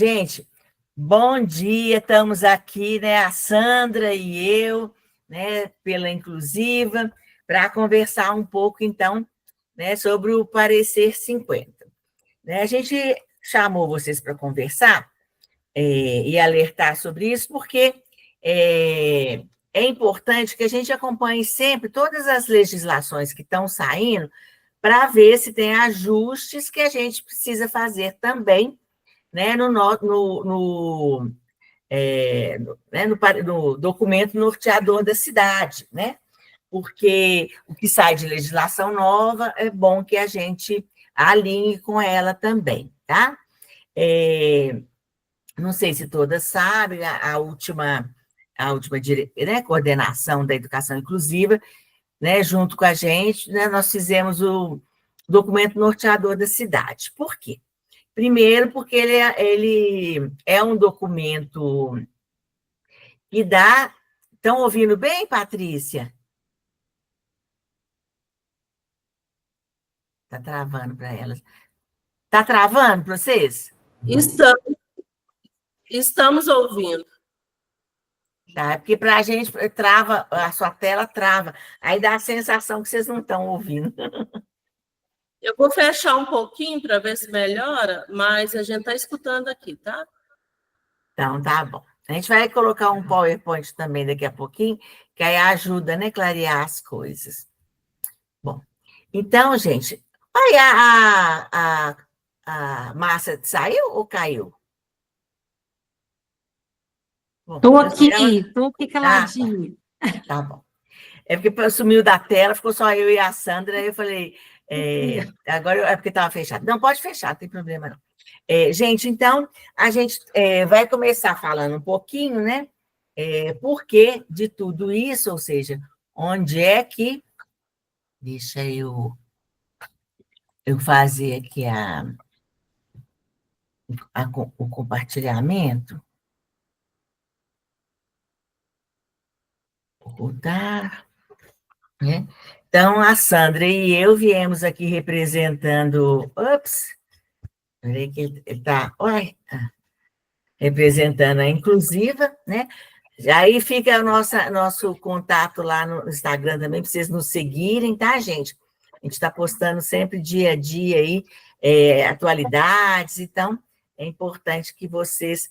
Gente, bom dia, estamos aqui, né, a Sandra e eu, né, pela Inclusiva, para conversar um pouco, então, né, sobre o Parecer 50. Né, a gente chamou vocês para conversar e alertar sobre isso, porque é importante que a gente acompanhe sempre todas as legislações que estão saindo para ver se tem ajustes que a gente precisa fazer também, né, no documento norteador da cidade, né? Porque o que sai de legislação nova é bom que a gente alinhe com ela também, tá? Não sei se todas sabem, a última né, coordenação da educação inclusiva, né, junto com a gente, né, nós fizemos o documento norteador da cidade. Por quê? Primeiro, porque ele é um documento que dá. Estão ouvindo bem, Patrícia? Está travando para elas. Está travando para vocês? Estamos ouvindo. Tá, porque para a gente trava, a sua tela trava. Aí dá a sensação que vocês não estão ouvindo. Eu vou fechar um pouquinho para ver se melhora, mas a gente está escutando aqui, tá? Então, tá bom. A gente vai colocar um PowerPoint também daqui a pouquinho, que aí ajuda, né, clarear as coisas. Bom, então, gente, olha, a Márcia saiu ou caiu? Estou aqui caladinha. Tá bom. É porque sumiu da tela, ficou só eu e a Sandra, aí eu falei, agora é porque estava fechado. Não, pode fechar, não tem problema não. Gente, então, a gente vai começar falando um pouquinho, né? Por que de tudo isso, ou seja, onde é que... Deixa eu fazer aqui o compartilhamento. Vou voltar, né? Então, a Sandra e eu viemos aqui representando... Peraí que ele está... representando a Inclusiva, né? Aí fica o nosso contato lá no Instagram também, para vocês nos seguirem, tá, gente? A gente está postando sempre dia a dia aí, atualidades, então é importante que vocês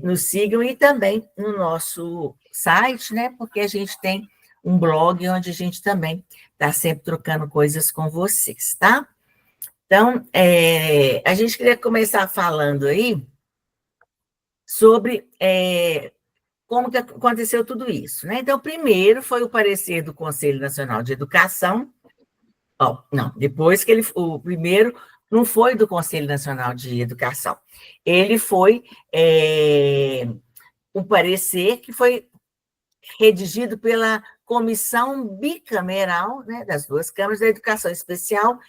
nos sigam e também no nosso site, né? Porque a gente tem um blog onde a gente também está sempre trocando coisas com vocês, tá? Então, a gente queria começar falando aí sobre como que aconteceu tudo isso, né? Então, primeiro foi o parecer do Conselho Nacional de Educação. Não, depois que o primeiro não foi do Conselho Nacional de Educação, ele foi um parecer que foi redigido pela Comissão Bicameral, né, das duas câmaras da Educação Especial,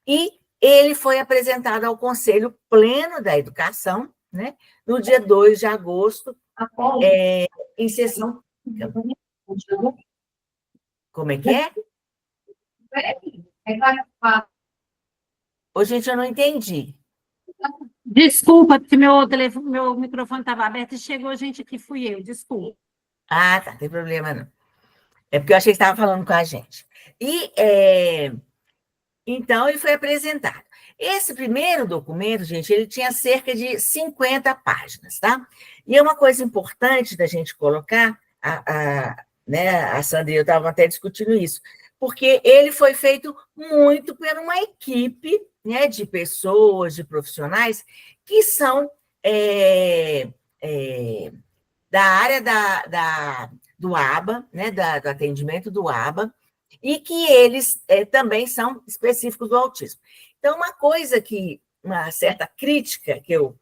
e ele foi apresentado ao Conselho Pleno da Educação, né, no dia 2 de agosto, em sessão. Como é que é? Ô, gente, eu não entendi. Desculpa, porque meu microfone estava aberto e chegou gente aqui, fui eu, desculpa. Ah, tá, não tem problema não. É porque eu achei que estava falando com a gente. E, então, ele foi apresentado. Esse primeiro documento, gente, ele tinha cerca de 50 páginas, tá? E é uma coisa importante da gente colocar, né, a Sandra e eu estavam até discutindo isso, porque ele foi feito muito por uma equipe, né, de pessoas, de profissionais, que são da área do ABA, né, do atendimento do ABA, e que eles também são específicos do autismo. Então, uma certa crítica que eu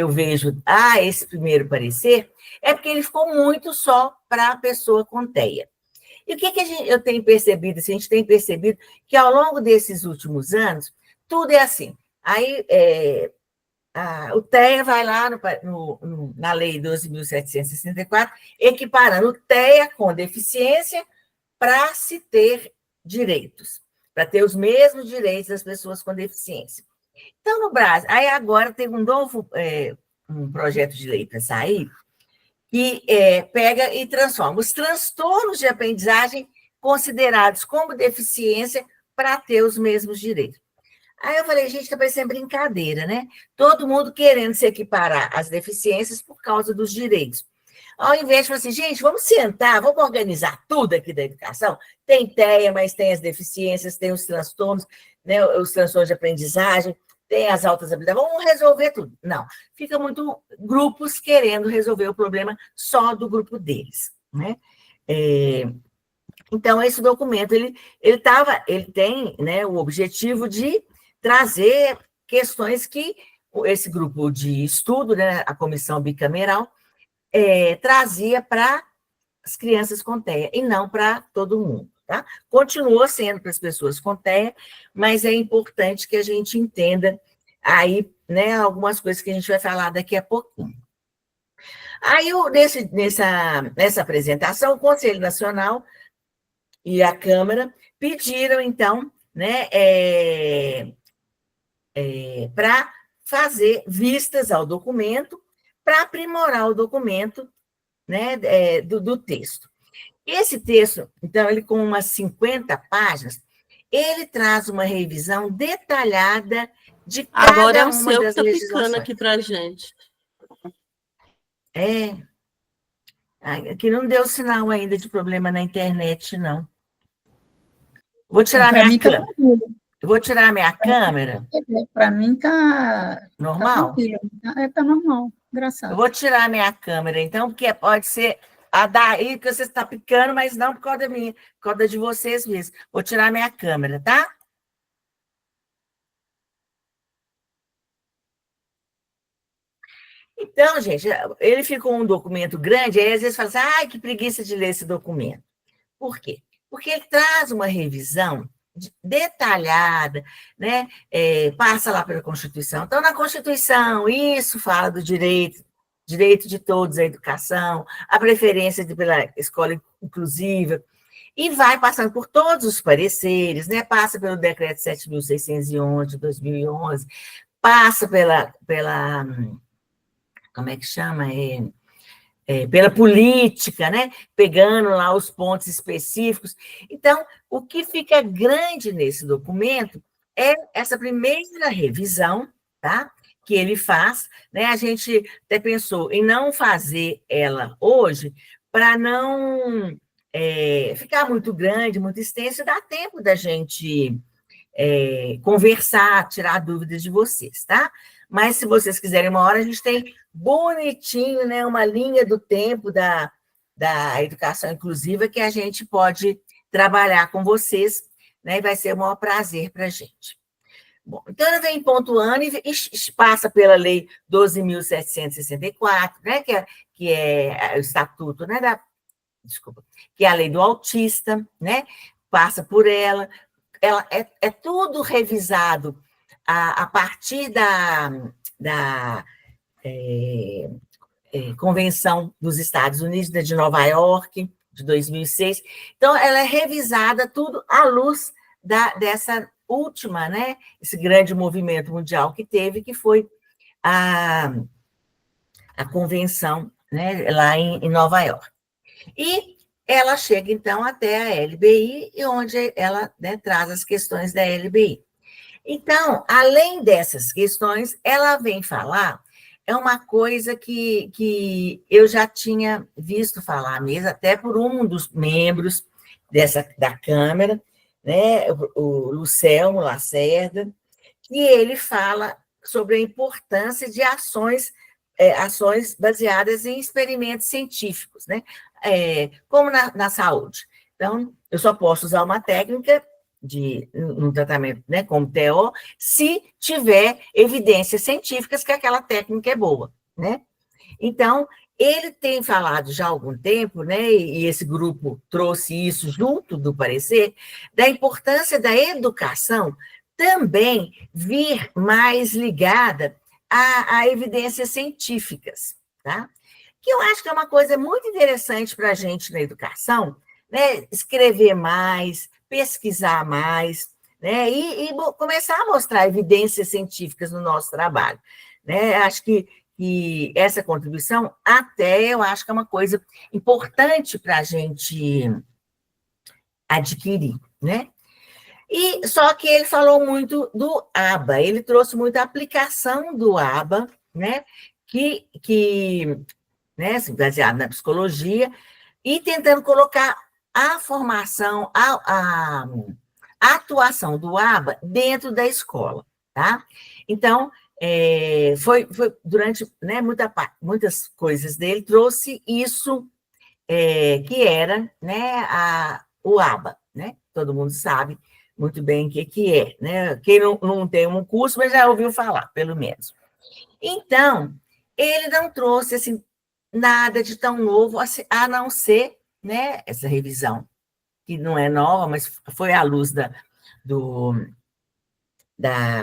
vejo a esse primeiro parecer é porque ele ficou muito só para a pessoa com TEA. E o que eu tenho percebido? A gente tem percebido que ao longo desses últimos anos, tudo é assim. Aí o TEA vai lá na Lei 12.764, equiparando o TEA com deficiência para se ter direitos, para ter os mesmos direitos das pessoas com deficiência. Então, no Brasil, aí agora tem um novo um projeto de lei para sair, que pega e transforma os transtornos de aprendizagem considerados como deficiência para ter os mesmos direitos. Aí eu falei, gente, está parecendo brincadeira, né? Todo mundo querendo se equiparar às deficiências por causa dos direitos. Ao invés de falar assim, gente, vamos sentar, vamos organizar tudo aqui da educação. Tem TEA, mas tem as deficiências, tem os transtornos, né, os transtornos de aprendizagem, tem as altas habilidades, vamos resolver tudo. Não, fica muito grupos querendo resolver o problema só do grupo deles, né? Então, esse documento, ele tem, né, o objetivo de trazer questões que esse grupo de estudo, né, a comissão bicameral, trazia para as crianças com TEA, e não para todo mundo, tá? Continua sendo para as pessoas com TEA, mas é importante que a gente entenda aí, né, algumas coisas que a gente vai falar daqui a pouquinho. Aí, nessa apresentação, o Conselho Nacional e a Câmara pediram, então, né, para fazer vistas ao documento, para aprimorar o documento, né, do texto. Esse texto, então, ele com umas 50 páginas, ele traz uma revisão detalhada de cada uma das legislações. Agora é o seu que está picando aqui para a gente. Aqui não deu sinal ainda de problema na internet, não. Vou tirar minha câmera. Vou tirar minha câmera. Para mim está normal. Está normal, engraçado. Eu vou tirar minha câmera, então, porque pode ser a daí que você está picando, mas não por causa da minha, por causa de vocês mesmos. Vou tirar minha câmera, tá? Então, gente, ele ficou um documento grande, aí às vezes fala assim, ai, que preguiça de ler esse documento. Por quê? Porque ele traz uma revisão detalhada, né? Passa lá pela Constituição. Então, na Constituição, isso fala do direito de todos à educação, a preferência pela escola inclusiva, e vai passando por todos os pareceres, né? Passa pelo Decreto 7.611 de 2011, passa pela como é que chama? Pela política, né? Pegando lá os pontos específicos. Então, o que fica grande nesse documento é essa primeira revisão, tá? Que ele faz, né? A gente até pensou em não fazer ela hoje para não ficar muito grande, muito extenso, e dar tempo da gente conversar, tirar dúvidas de vocês, tá? Mas, se vocês quiserem uma hora, a gente tem bonitinho, né, uma linha do tempo da educação inclusiva que a gente pode trabalhar com vocês, né, e vai ser um maior prazer para a gente. Bom, então, ele vem pontuando e passa pela Lei 12.764, né, que é o Estatuto, né, que é a Lei do Autista, né, passa por ela é tudo revisado a partir da Convenção dos Estados Unidos, de Nova York, de 2006. Então, ela é revisada tudo à luz dessa última, né, esse grande movimento mundial que teve, que foi a convenção, né, lá em Nova York. E ela chega, então, até a LBI, e onde ela, né, traz as questões da LBI. Então, além dessas questões, ela vem falar, é uma coisa que eu já tinha visto falar mesmo, até por um dos membros da Câmara, né, o Lucelmo Lacerda, que ele fala sobre a importância de ações baseadas em experimentos científicos, né, como na saúde. Então, eu só posso usar uma técnica um tratamento, né, como TO, se tiver evidências científicas que aquela técnica é boa, né? Então, ele tem falado já há algum tempo, né, e esse grupo trouxe isso junto do parecer, da importância da educação também vir mais ligada a evidências científicas, tá? Que eu acho que é uma coisa muito interessante para a gente na educação, né, escrever mais, pesquisar mais, né? Começar a mostrar evidências científicas no nosso trabalho, né? Acho que essa contribuição, até eu acho que é uma coisa importante para a gente adquirir, né? E só que ele falou muito do ABA, ele trouxe muita aplicação do ABA, né? Né, assim, baseado na psicologia, e tentando colocar a formação, a atuação do ABA dentro da escola, tá? Então, foi durante, né, muitas coisas dele, trouxe isso, que era, né, o ABA, né? Todo mundo sabe muito bem o que é, né? Quem não tem um curso, mas já ouviu falar, pelo menos. Então, ele não trouxe, assim, nada de tão novo, a não ser, né, essa revisão, que não é nova, mas foi à luz da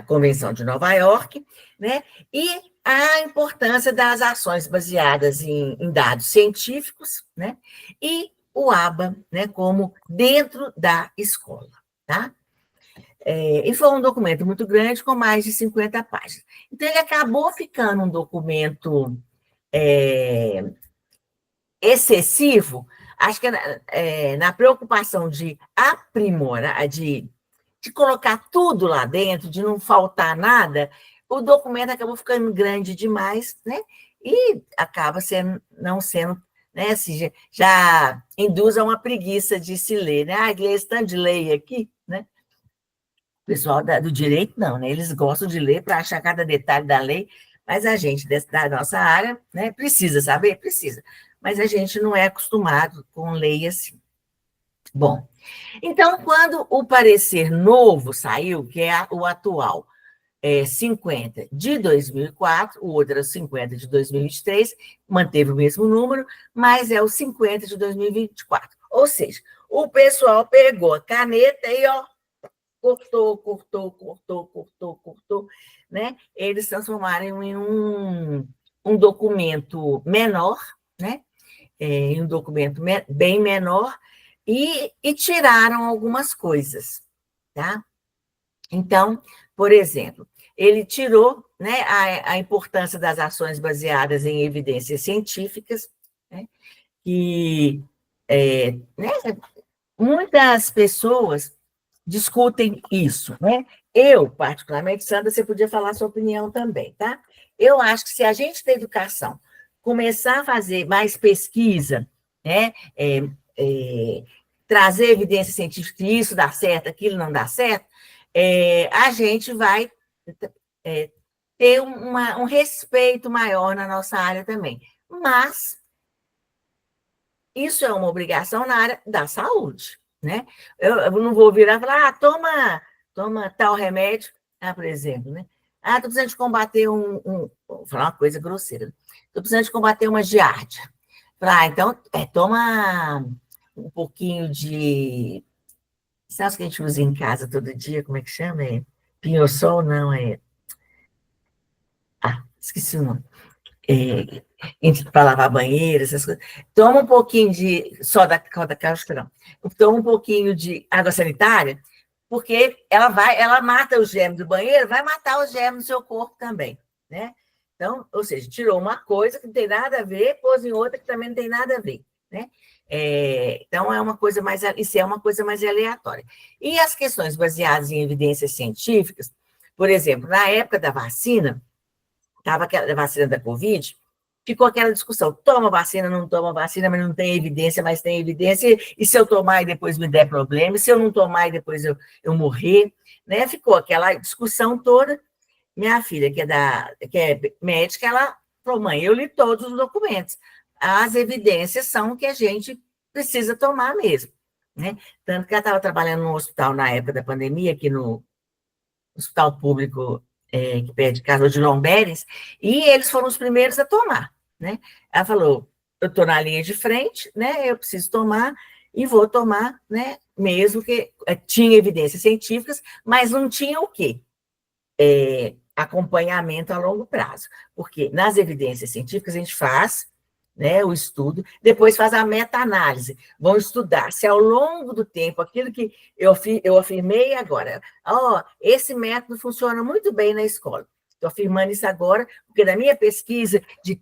Convenção de Nova York, né, e a importância das ações baseadas em dados científicos, né, e o ABA, né, como dentro da escola, tá? E foi um documento muito grande, com mais de 50 páginas. Então, ele acabou ficando um documento excessivo, acho que na preocupação de aprimorar, de colocar tudo lá dentro, de não faltar nada, o documento acabou ficando grande demais, né? E acaba não sendo, né? Assim, já induz a uma preguiça de se ler, né? Ler esse tanto de lei aqui, né? O pessoal do direito, não, né? Eles gostam de ler para achar cada detalhe da lei, mas a gente da nossa área, né, precisa saber? Precisa. Mas a gente não é acostumado com lei assim. Bom, então, quando o parecer novo saiu, que é o atual, 50 de 2004, o outro era 50 de 2023, manteve o mesmo número, mas é o 50 de 2024. Ou seja, o pessoal pegou a caneta e, ó, cortou, né? Eles transformaram em um documento menor, né? Em um documento bem menor, e tiraram algumas coisas, tá? Então, por exemplo, ele tirou, né, a importância das ações baseadas em evidências científicas, né? Né, muitas pessoas discutem isso, né? Eu, particularmente, Sandra, você podia falar a sua opinião também, tá? Eu acho que se a gente da educação começar a fazer mais pesquisa, né? Trazer evidência científica que isso dá certo, aquilo não dá certo, a gente vai ter um respeito maior na nossa área também. Mas isso é uma obrigação na área da saúde, né? Eu não vou virar e falar, toma tal remédio, por exemplo, né? Estou precisando de combater vou falar uma coisa grosseira. Estou precisando de combater uma giardia. Então, toma um pouquinho de... Sabe o que a gente usa em casa todo dia? Como é que chama? Pinho-sol? Não, esqueci o nome. Para lavar banheiro, essas coisas. Toma um pouquinho de soda cáustica, não. Toma um pouquinho de água sanitária, porque ela mata os germes do banheiro, vai matar os germes do seu corpo também, né? Então, ou seja, tirou uma coisa que não tem nada a ver, pôs em outra que também não tem nada a ver, né? Então, isso é uma coisa mais aleatória. E as questões baseadas em evidências científicas, por exemplo, na época da vacina, estava aquela vacina da Covid, ficou aquela discussão, toma vacina, não toma vacina, mas não tem evidência, mas tem evidência, e se eu tomar e depois me der problema, e se eu não tomar e depois eu morrer, né? Ficou aquela discussão toda. Minha filha, que é médica, ela falou, mãe, eu li todos os documentos, as evidências são que a gente precisa tomar mesmo, né? Tanto que ela estava trabalhando no hospital na época da pandemia, aqui no hospital público, que pede casa de Lomberes, e eles foram os primeiros a tomar, né? Ela falou, eu estou na linha de frente, né? Eu preciso tomar e vou tomar, né? Mesmo que tinha evidências científicas, mas não tinha o quê? Acompanhamento a longo prazo, porque nas evidências científicas a gente faz, né, o estudo, depois faz a meta-análise. Vão estudar se ao longo do tempo, aquilo que eu afirmei agora, esse método funciona muito bem na escola. Estou afirmando isso agora, porque na minha pesquisa de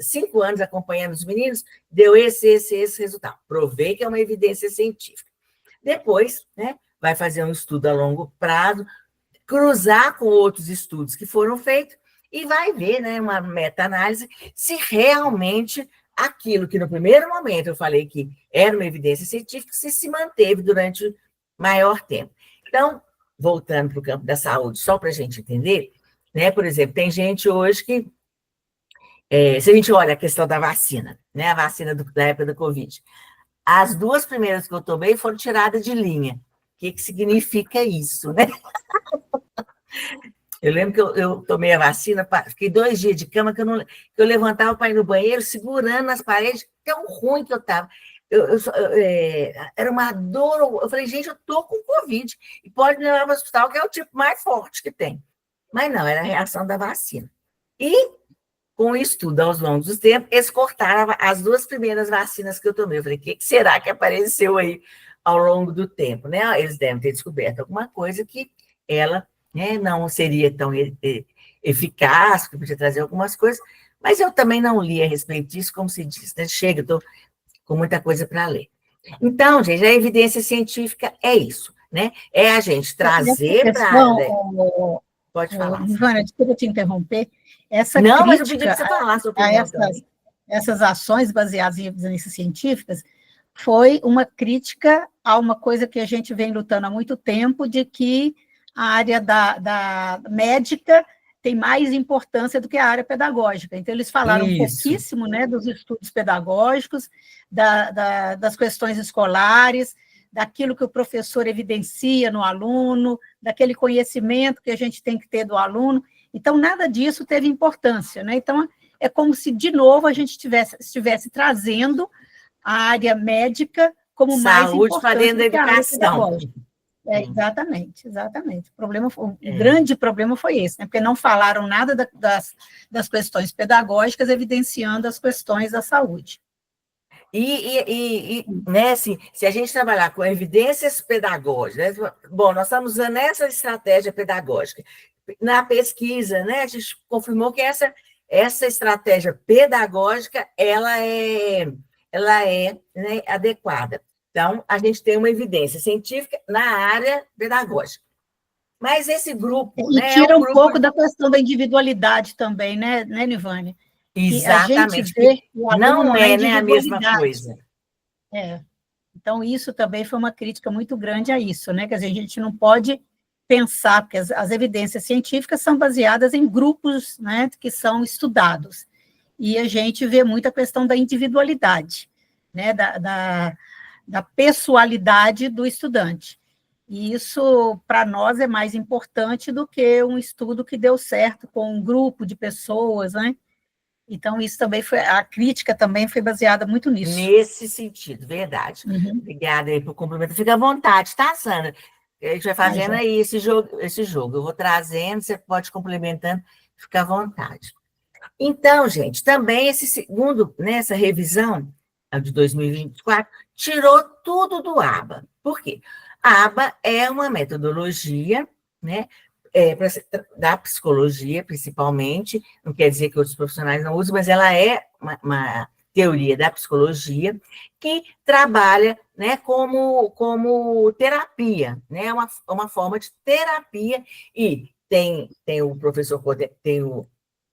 5 anos acompanhando os meninos, deu esse resultado. Provei que é uma evidência científica. Depois, né, vai fazer um estudo a longo prazo, cruzar com outros estudos que foram feitos e vai ver, né, uma meta-análise, se realmente aquilo que no primeiro momento eu falei que era uma evidência científica se manteve durante maior tempo. Então, voltando para o campo da saúde, só para a gente entender, né, por exemplo, tem gente hoje que, se a gente olha a questão da vacina, né, a vacina da época da Covid, as 2 primeiras que eu tomei foram tiradas de linha. O que significa isso, né? Eu lembro que eu tomei a vacina, fiquei 2 dias de cama, que eu levantava para ir no banheiro, segurando nas paredes, tão ruim que eu estava. Era uma dor, eu falei, gente, eu estou com Covid, e pode me levar para o hospital, que é o tipo mais forte que tem. Mas não, era a reação da vacina. E, com o estudo aos longos dos tempos, eles cortaram as 2 primeiras vacinas que eu tomei. Eu falei, o que será que apareceu aí ao longo do tempo, né? Eles devem ter descoberto alguma coisa que ela, né, não seria tão eficaz, que podia trazer algumas coisas, mas eu também não li a respeito disso, como se diz, né? Chega, eu estou com muita coisa para ler. Então, gente, a evidência científica é isso, né? É a gente trazer para a área... Pode falar. Ivana, desculpa te interromper. Essa não, crítica mas eu pedi para você falar sobre essas ações baseadas em evidências científicas foi uma crítica a uma coisa que a gente vem lutando há muito tempo, de que a área da médica tem mais importância do que a área pedagógica. Então, eles falaram pouquíssimo, né, dos estudos pedagógicos, das questões escolares, daquilo que o professor evidencia no aluno, daquele conhecimento que a gente tem que ter do aluno. Então, nada disso teve importância, né? Então, é como se, de novo, a gente estivesse trazendo a área médica como mais importante para dentro da educação. Exatamente. O grande problema foi esse, né? Porque não falaram nada das questões pedagógicas, evidenciando as questões da saúde. Né, assim, se a gente trabalhar com evidências pedagógicas, né, bom, nós estamos usando essa estratégia pedagógica. Na pesquisa, né, a gente confirmou que essa estratégia pedagógica, ela é, né, adequada. Então, a gente tem uma evidência científica na área pedagógica. Mas esse grupo... E né, tira um pouco da questão da individualidade também, né, Nivane? Exatamente. Não é, né, a mesma coisa. Então, isso também foi uma crítica muito grande a isso, né? Quer dizer, a gente não pode pensar, porque as evidências científicas são baseadas em grupos, né, que são estudados. E a gente vê muita questão da individualidade, né, da pessoalidade do estudante. E isso, para nós, é mais importante do que um estudo que deu certo com um grupo de pessoas, né? Então, isso também a crítica também foi baseada muito nisso. Nesse sentido, verdade. Obrigada aí por complemento. Fica à vontade, tá, Sandra? A gente vai fazendo aí esse jogo. Eu vou trazendo, você pode ir complementando, fica à vontade. Então, gente, também esse segundo, nessa revisão de 2024, tirou tudo do ABA. Por quê? A ABA é uma metodologia, né, da psicologia, principalmente, não quer dizer que outros profissionais não usam, mas ela é uma teoria da psicologia que trabalha, né, como terapia, né, uma forma de terapia, e tem o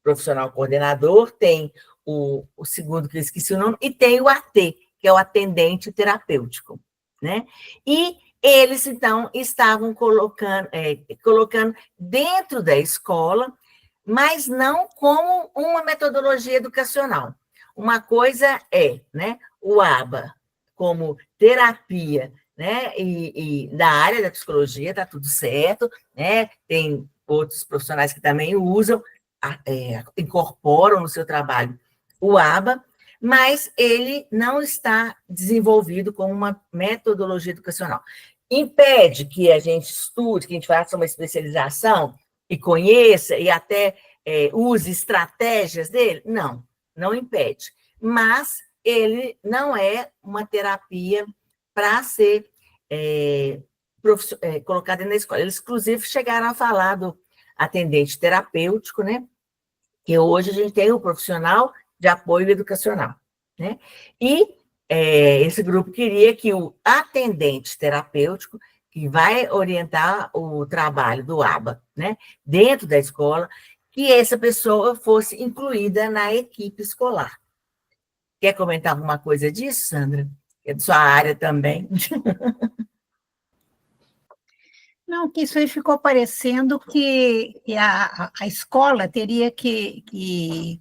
profissional coordenador, tem o segundo, que eu esqueci o nome, e tem o AT, que é o atendente terapêutico, né? E eles, então, estavam colocando dentro da escola, mas não como uma metodologia educacional. Uma coisa né, o ABA como terapia, né, e da área da psicologia, está tudo certo, né? Tem outros profissionais que também usam, incorporam no seu trabalho o ABA, mas ele não está desenvolvido como uma metodologia educacional. Impede que a gente estude, que a gente faça uma especialização e conheça e até use estratégias dele? Não impede. mas ele não é uma terapia para ser colocada na escola. Eles, inclusive, chegaram a falar do atendente terapêutico, né? Que hoje a gente tem o profissional de apoio educacional, né? E esse grupo queria que o atendente terapêutico, que vai orientar o trabalho do ABA, né, dentro da escola, que essa pessoa fosse incluída na equipe escolar. Quer comentar alguma coisa disso, Sandra? É de sua área também. Não, que isso aí ficou parecendo que a escola teria que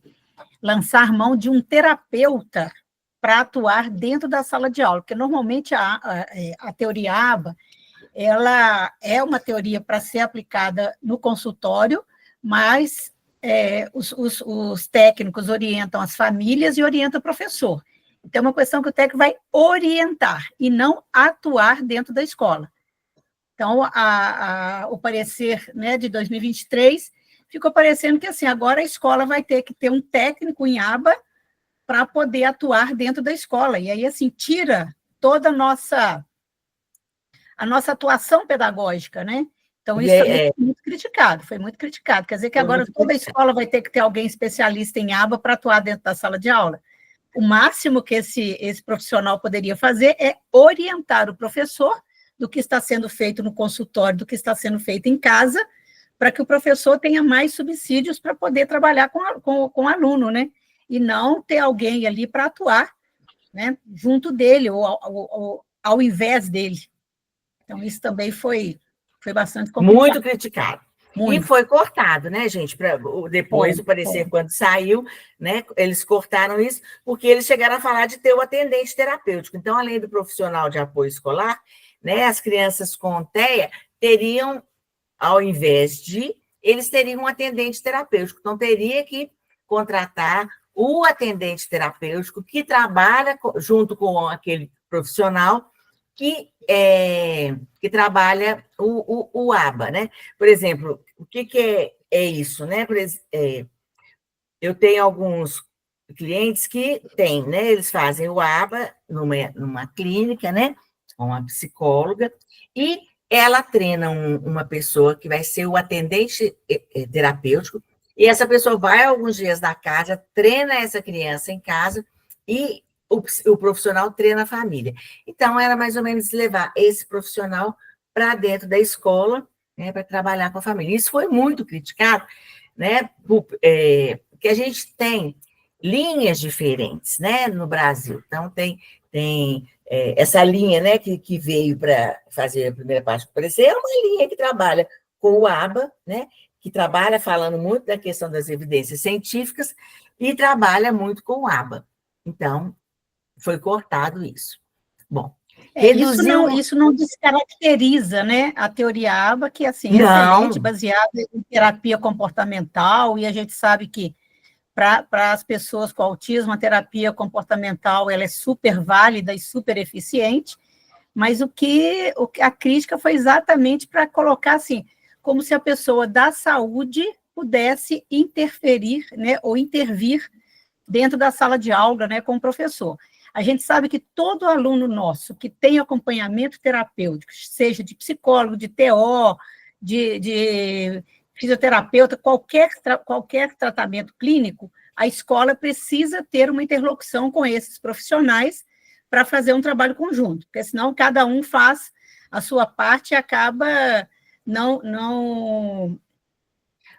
lançar mão de um terapeuta para atuar dentro da sala de aula, porque normalmente a teoria ABA, ela é uma teoria para ser aplicada no consultório, mas os técnicos orientam as famílias e orientam o professor. Então, é uma questão que o técnico vai orientar e não atuar dentro da escola. Então, o parecer, né, de 2023 ficou parecendo que assim, agora a escola vai ter que ter um técnico em ABA para poder atuar dentro da escola. E aí, assim, tira toda a nossa atuação pedagógica, né? Então, isso também foi muito criticado. Quer dizer que agora toda a escola vai ter que ter alguém especialista em ABA para atuar dentro da sala de aula. O máximo que esse profissional poderia fazer é orientar o professor do que está sendo feito no consultório, do que está sendo feito em casa, para que o professor tenha mais subsídios para poder trabalhar com o aluno, né? E não ter alguém ali para atuar, né, junto dele, ou ao invés dele. Então, isso também foi bastante complicado. Muito criticado. Muito. E foi cortado, né, gente? Depois, o parecer, quando saiu, né, eles cortaram isso, porque eles chegaram a falar de ter o atendente terapêutico. Então, além do profissional de apoio escolar, né, as crianças com TEA teriam, ao invés de, eles teriam um atendente terapêutico. Então, teria que contratar o atendente terapêutico que trabalha junto com aquele profissional que trabalha o ABA, né? Por exemplo, o que é isso, né? Eu tenho alguns clientes que têm, né? Eles fazem o ABA numa clínica, né? Com uma psicóloga, e ela treina uma pessoa que vai ser o atendente terapêutico, e essa pessoa vai alguns dias da casa, treina essa criança em casa, e o profissional treina a família. Então, era mais ou menos levar esse profissional para dentro da escola, né, para trabalhar com a família. Isso foi muito criticado, né, porque a gente tem linhas diferentes, né, no Brasil. Então, tem essa linha, né, que veio para fazer a primeira parte do parecer, é uma linha que trabalha com o ABA, né, que trabalha falando muito da questão das evidências científicas e trabalha muito com o ABA. Então, foi cortado isso. Bom, isso não descaracteriza, né, a teoria ABA, que assim, é excelente, baseada em terapia comportamental, e a gente sabe que para as pessoas com autismo, a terapia comportamental ela é super válida e super eficiente, mas a crítica foi exatamente para colocar assim, como se a pessoa da saúde pudesse interferir, né, ou intervir dentro da sala de aula, né, com o professor. A gente sabe que todo aluno nosso que tem acompanhamento terapêutico, seja de psicólogo, de TO, de fisioterapeuta, qualquer tratamento clínico, a escola precisa ter uma interlocução com esses profissionais para fazer um trabalho conjunto, porque senão cada um faz a sua parte e acaba não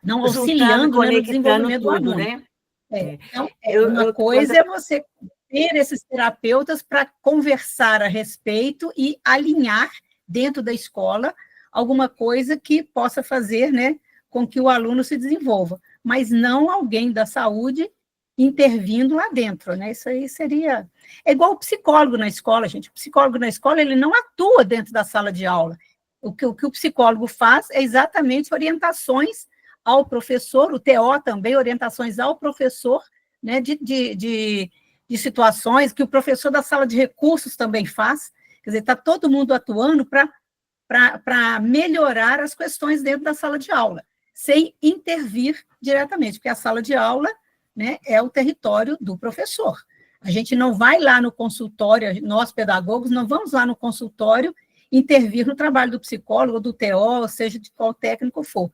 auxiliando, né, no desenvolvimento do aluno. Né? Então, uma coisa é você ter esses terapeutas para conversar a respeito e alinhar dentro da escola alguma coisa que possa fazer, né, com que o aluno se desenvolva, mas não alguém da saúde intervindo lá dentro, né? Isso aí seria... É igual o psicólogo na escola, gente. O psicólogo na escola, ele não atua dentro da sala de aula. O que o psicólogo faz é exatamente orientações ao professor, o TO também, orientações ao professor, né, de situações que o professor da sala de recursos também faz. Quer dizer, está todo mundo atuando para melhorar as questões dentro da sala de aula, sem intervir diretamente, porque a sala de aula, né, é o território do professor. A gente não vai lá no consultório, nós pedagogos não vamos lá no consultório intervir no trabalho do psicólogo, do TO, ou seja, de qual técnico for.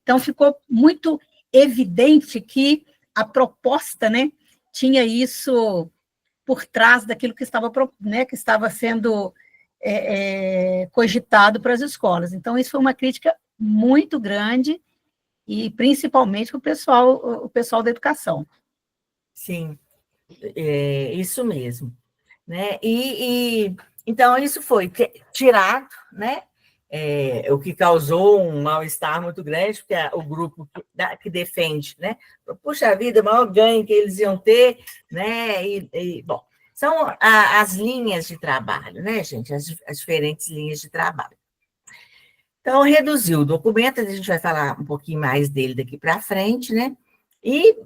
Então, ficou muito evidente que a proposta, né, tinha isso por trás daquilo que estava, né, que estava sendo cogitado para as escolas. Então, isso foi uma crítica muito grande, e principalmente para o pessoal da educação. Sim, isso mesmo. Né? Então, isso foi tirado, né? O que causou um mal-estar muito grande, porque o grupo que defende, né? Puxa vida, o maior ganho que eles iam ter, né? Bom, são as linhas de trabalho, né, gente? As diferentes linhas de trabalho. Então, reduziu o documento, a gente vai falar um pouquinho mais dele daqui para frente, né? E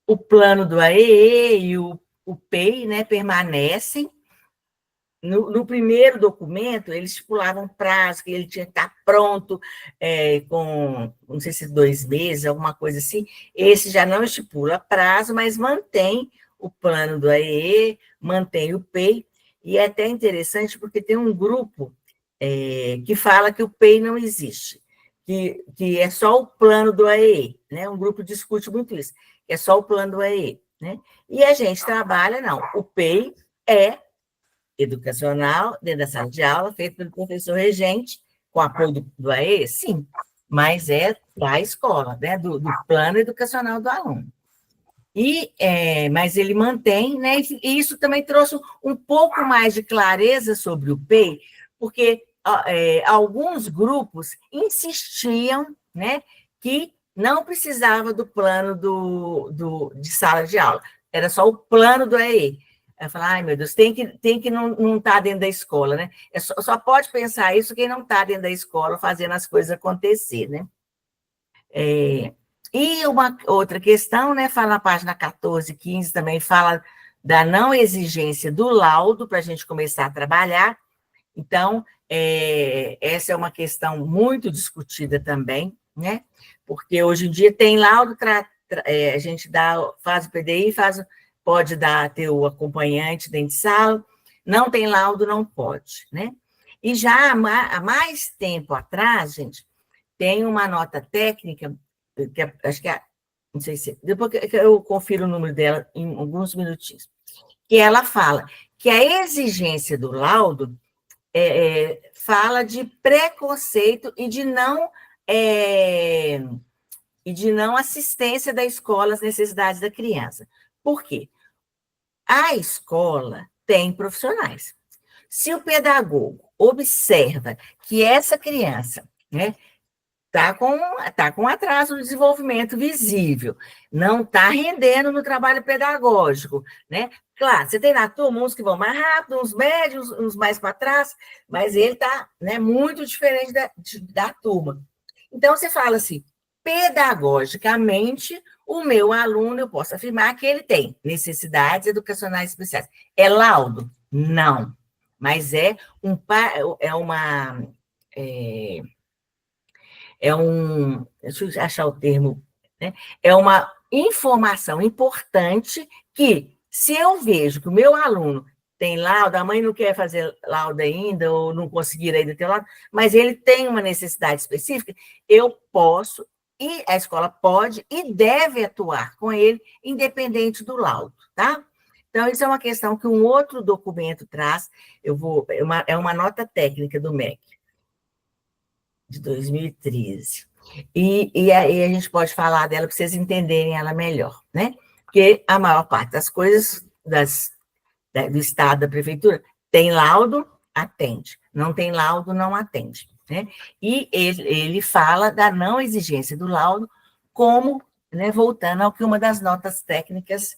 o plano do AEE e o PEI, né, permanecem. No primeiro documento, eles estipulavam prazo, que ele tinha que estar pronto com, não sei se 2 meses, alguma coisa assim. Esse já não estipula prazo, mas mantém o plano do AEE, mantém o PEI, e é até interessante porque tem um grupo que fala que o PEI não existe, que é só o plano do AEE, né? Um grupo discute muito isso, que é só o plano do AEE, né? E a gente trabalha, não, o PEI é educacional, dentro da sala de aula, feito pelo professor regente, com apoio do AE, sim, mas é da escola, né, do plano educacional do aluno. Mas ele mantém, né, e isso também trouxe um pouco mais de clareza sobre o PEI, porque alguns grupos insistiam, né, que não precisava do plano de sala de aula, era só o plano do AE. Eu falo, ai, meu Deus, tem que não estar dentro da escola, né? Só pode pensar isso quem não está dentro da escola fazendo as coisas acontecer, né? E uma outra questão, né? Fala na página 14, 15, também fala da não exigência do laudo para a gente começar a trabalhar. Então, essa é uma questão muito discutida também, né? Porque hoje em dia tem laudo, a gente faz o PDI, pode ter o acompanhante dentro de sala, não tem laudo, não pode, né? E já há mais tempo atrás, gente, tem uma nota técnica, que acho que não sei se... Depois que eu confiro o número dela em alguns minutinhos, que ela fala que a exigência do laudo fala de preconceito e de não assistência da escola às necessidades da criança. Por quê? A escola tem profissionais. Se o pedagogo observa que essa criança, né, tá com atraso no desenvolvimento visível, não está rendendo no trabalho pedagógico, né? Claro, você tem na turma uns que vão mais rápido, uns médios, uns mais para trás, mas ele está, né, muito diferente da turma. Então, você fala assim, pedagogicamente, o meu aluno, eu posso afirmar que ele tem necessidades educacionais especiais. É laudo? Não. Mas deixa eu achar o termo, né? É uma informação importante que, se eu vejo que o meu aluno tem laudo, a mãe não quer fazer laudo ainda, ou não conseguir ainda ter laudo, mas ele tem uma necessidade específica, eu posso, e a escola pode e deve atuar com ele, independente do laudo, tá? Então, isso é uma questão que um outro documento traz, é uma nota técnica do MEC, de 2013. E aí a gente pode falar dela para vocês entenderem ela melhor, né? Porque a maior parte das coisas do Estado, da Prefeitura, tem laudo, atende. Não tem laudo, não atende. Né? E ele fala da não exigência do laudo como, né, voltando ao que uma das notas técnicas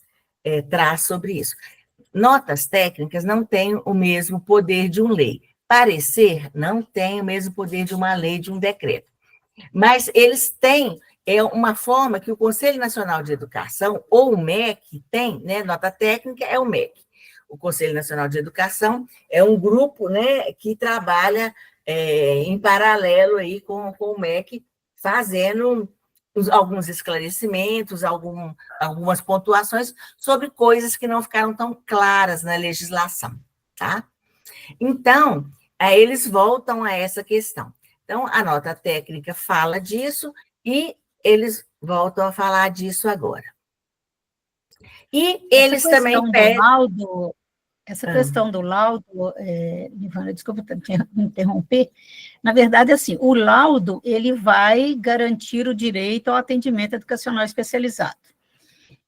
traz sobre isso. Notas técnicas não têm o mesmo poder de uma lei. Parecer não tem o mesmo poder de uma lei, de um decreto. Mas eles têm uma forma que o Conselho Nacional de Educação, ou o MEC, tem, né? Nota técnica é o MEC. O Conselho Nacional de Educação é um grupo, né, que trabalha em paralelo aí com o MEC, fazendo alguns esclarecimentos, algumas pontuações sobre coisas que não ficaram tão claras na legislação, tá? Então, aí eles voltam a essa questão. Então, a nota técnica fala disso e eles voltam a falar disso agora. E eles também pedem... Essa questão do laudo, Nivânia, desculpa me interromper, na verdade, assim, o laudo, ele vai garantir o direito ao atendimento educacional especializado.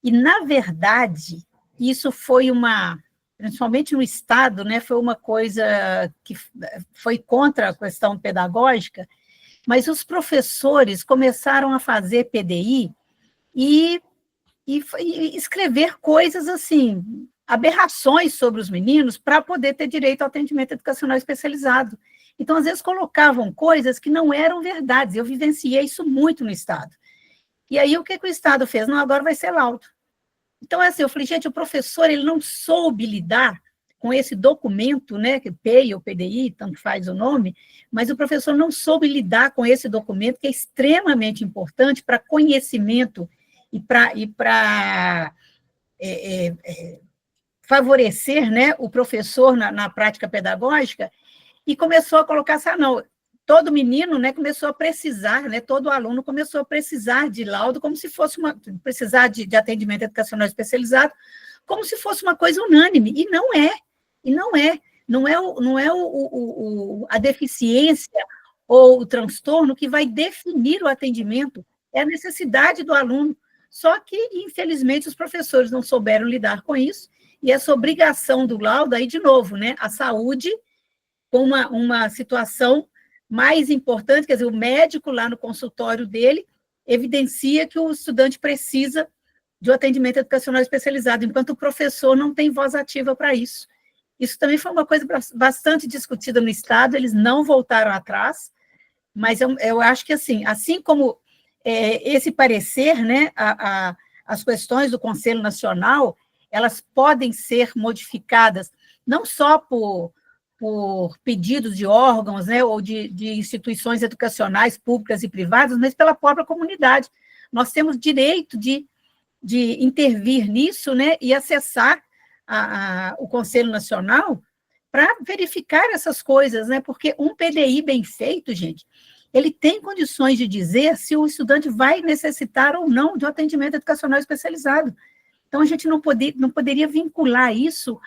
E, na verdade, isso foi principalmente no Estado, né, foi uma coisa que foi contra a questão pedagógica, mas os professores começaram a fazer PDI e escrever coisas assim, aberrações sobre os meninos para poder ter direito ao atendimento educacional especializado. Então, às vezes, colocavam coisas que não eram verdades. Eu vivenciei isso muito no Estado. E aí, o que o Estado fez? Não, agora vai ser laudo. Então, assim, eu falei, gente, o professor ele não soube lidar com esse documento, né, que PEI ou PDI, tanto faz o nome, mas o professor não soube lidar com esse documento, que é extremamente importante para conhecimento e para favorecer, né, o professor na prática pedagógica, e começou a colocar assim, não, todo menino, né, começou a precisar, né, todo aluno começou a precisar de laudo, como se fosse precisar de atendimento educacional especializado, como se fosse uma coisa unânime, e não é, a deficiência ou o transtorno que vai definir o atendimento, é a necessidade do aluno. Só que, infelizmente, os professores não souberam lidar com isso, e essa obrigação do laudo, aí, de novo, né, a saúde, com uma situação mais importante, quer dizer, o médico lá no consultório dele evidencia que o estudante precisa de um atendimento educacional especializado, enquanto o professor não tem voz ativa para isso. Isso também foi uma coisa bastante discutida no Estado, eles não voltaram atrás, mas eu acho que, assim como esse parecer, né, as questões do Conselho Nacional, elas podem ser modificadas, não só por pedidos de órgãos, né, ou de instituições educacionais públicas e privadas, mas pela própria comunidade. Nós temos direito de intervir nisso, né, e acessar o Conselho Nacional para verificar essas coisas, né, porque um PDI bem feito, gente, ele tem condições de dizer se o estudante vai necessitar ou não de um atendimento educacional especializado. Então, a gente não poderia vincular isso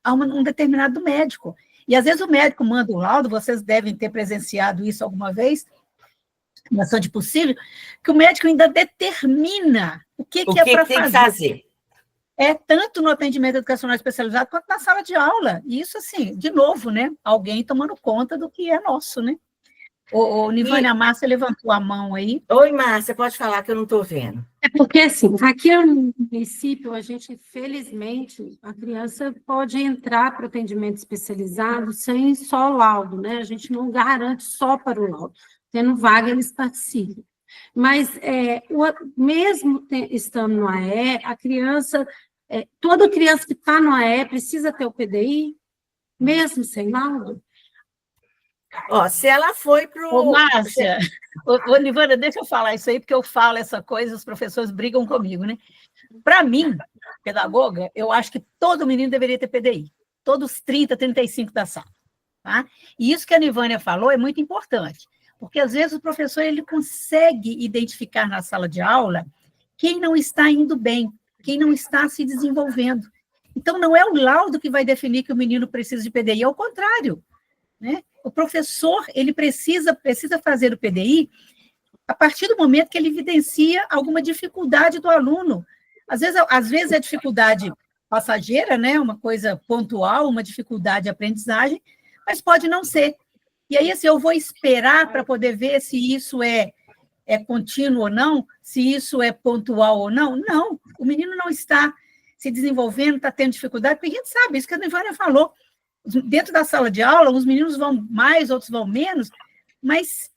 a um determinado médico. E, às vezes, o médico manda um laudo, vocês devem ter presenciado isso alguma vez, bastante possível, que o médico ainda determina o que é para fazer. Tanto no atendimento educacional especializado quanto na sala de aula. E isso, assim, de novo, né? Alguém tomando conta do que é nosso, né? Nivânia, a Márcia levantou a mão aí. Oi, Márcia, pode falar que eu não estou vendo. É porque, assim, aqui no município, a gente, felizmente, a criança pode entrar para o atendimento especializado sem só laudo, né? A gente não garante só para o laudo. Tendo vaga, eles participam. Mas, mesmo estando no AE, a criança, toda criança que está no AE precisa ter o PDI, mesmo sem laudo? Se ela foi para o... Márcia, Nivânia, deixa eu falar isso aí, porque eu falo essa coisa, os professores brigam comigo, né? Para mim, pedagoga, eu acho que todo menino deveria ter PDI, todos 30, 35 da sala, tá? E isso que a Nivânia falou é muito importante, porque às vezes o professor ele consegue identificar na sala de aula quem não está indo bem, quem não está se desenvolvendo. Então, não é o laudo que vai definir que o menino precisa de PDI, é o contrário, né? O professor, ele precisa fazer o PDI a partir do momento que ele evidencia alguma dificuldade do aluno. Às vezes é dificuldade passageira, né? Uma coisa pontual, uma dificuldade de aprendizagem, mas pode não ser. E aí, assim, eu vou esperar para poder ver se isso é contínuo ou não, se isso é pontual ou não. Não, o menino não está se desenvolvendo, está tendo dificuldade, porque a gente sabe, isso que a Nivânia falou. Dentro da sala de aula, uns meninos vão mais, outros vão menos, mas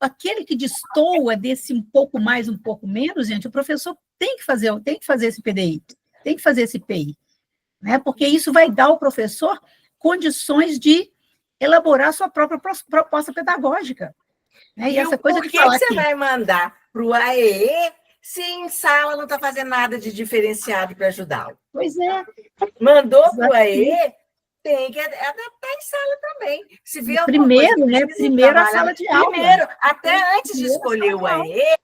aquele que destoa desse um pouco mais, um pouco menos, gente, o professor tem que fazer esse PDI, tem que fazer esse PI, né? Porque isso vai dar ao professor condições de elaborar sua própria proposta pedagógica. Né? E E essa coisa por de que falar você que... vai mandar para o AEE se em sala não está fazendo nada de diferenciado para ajudá-lo? Pois é, Mandou para o exatamente. AEE, tem que adaptar em sala também. Se vê E alguma coisa que primeiro, né? precisa Primeiro a trabalhar, sala de aula. primeiro, até antes de Primeiro a escolher sala o de aula. AEE,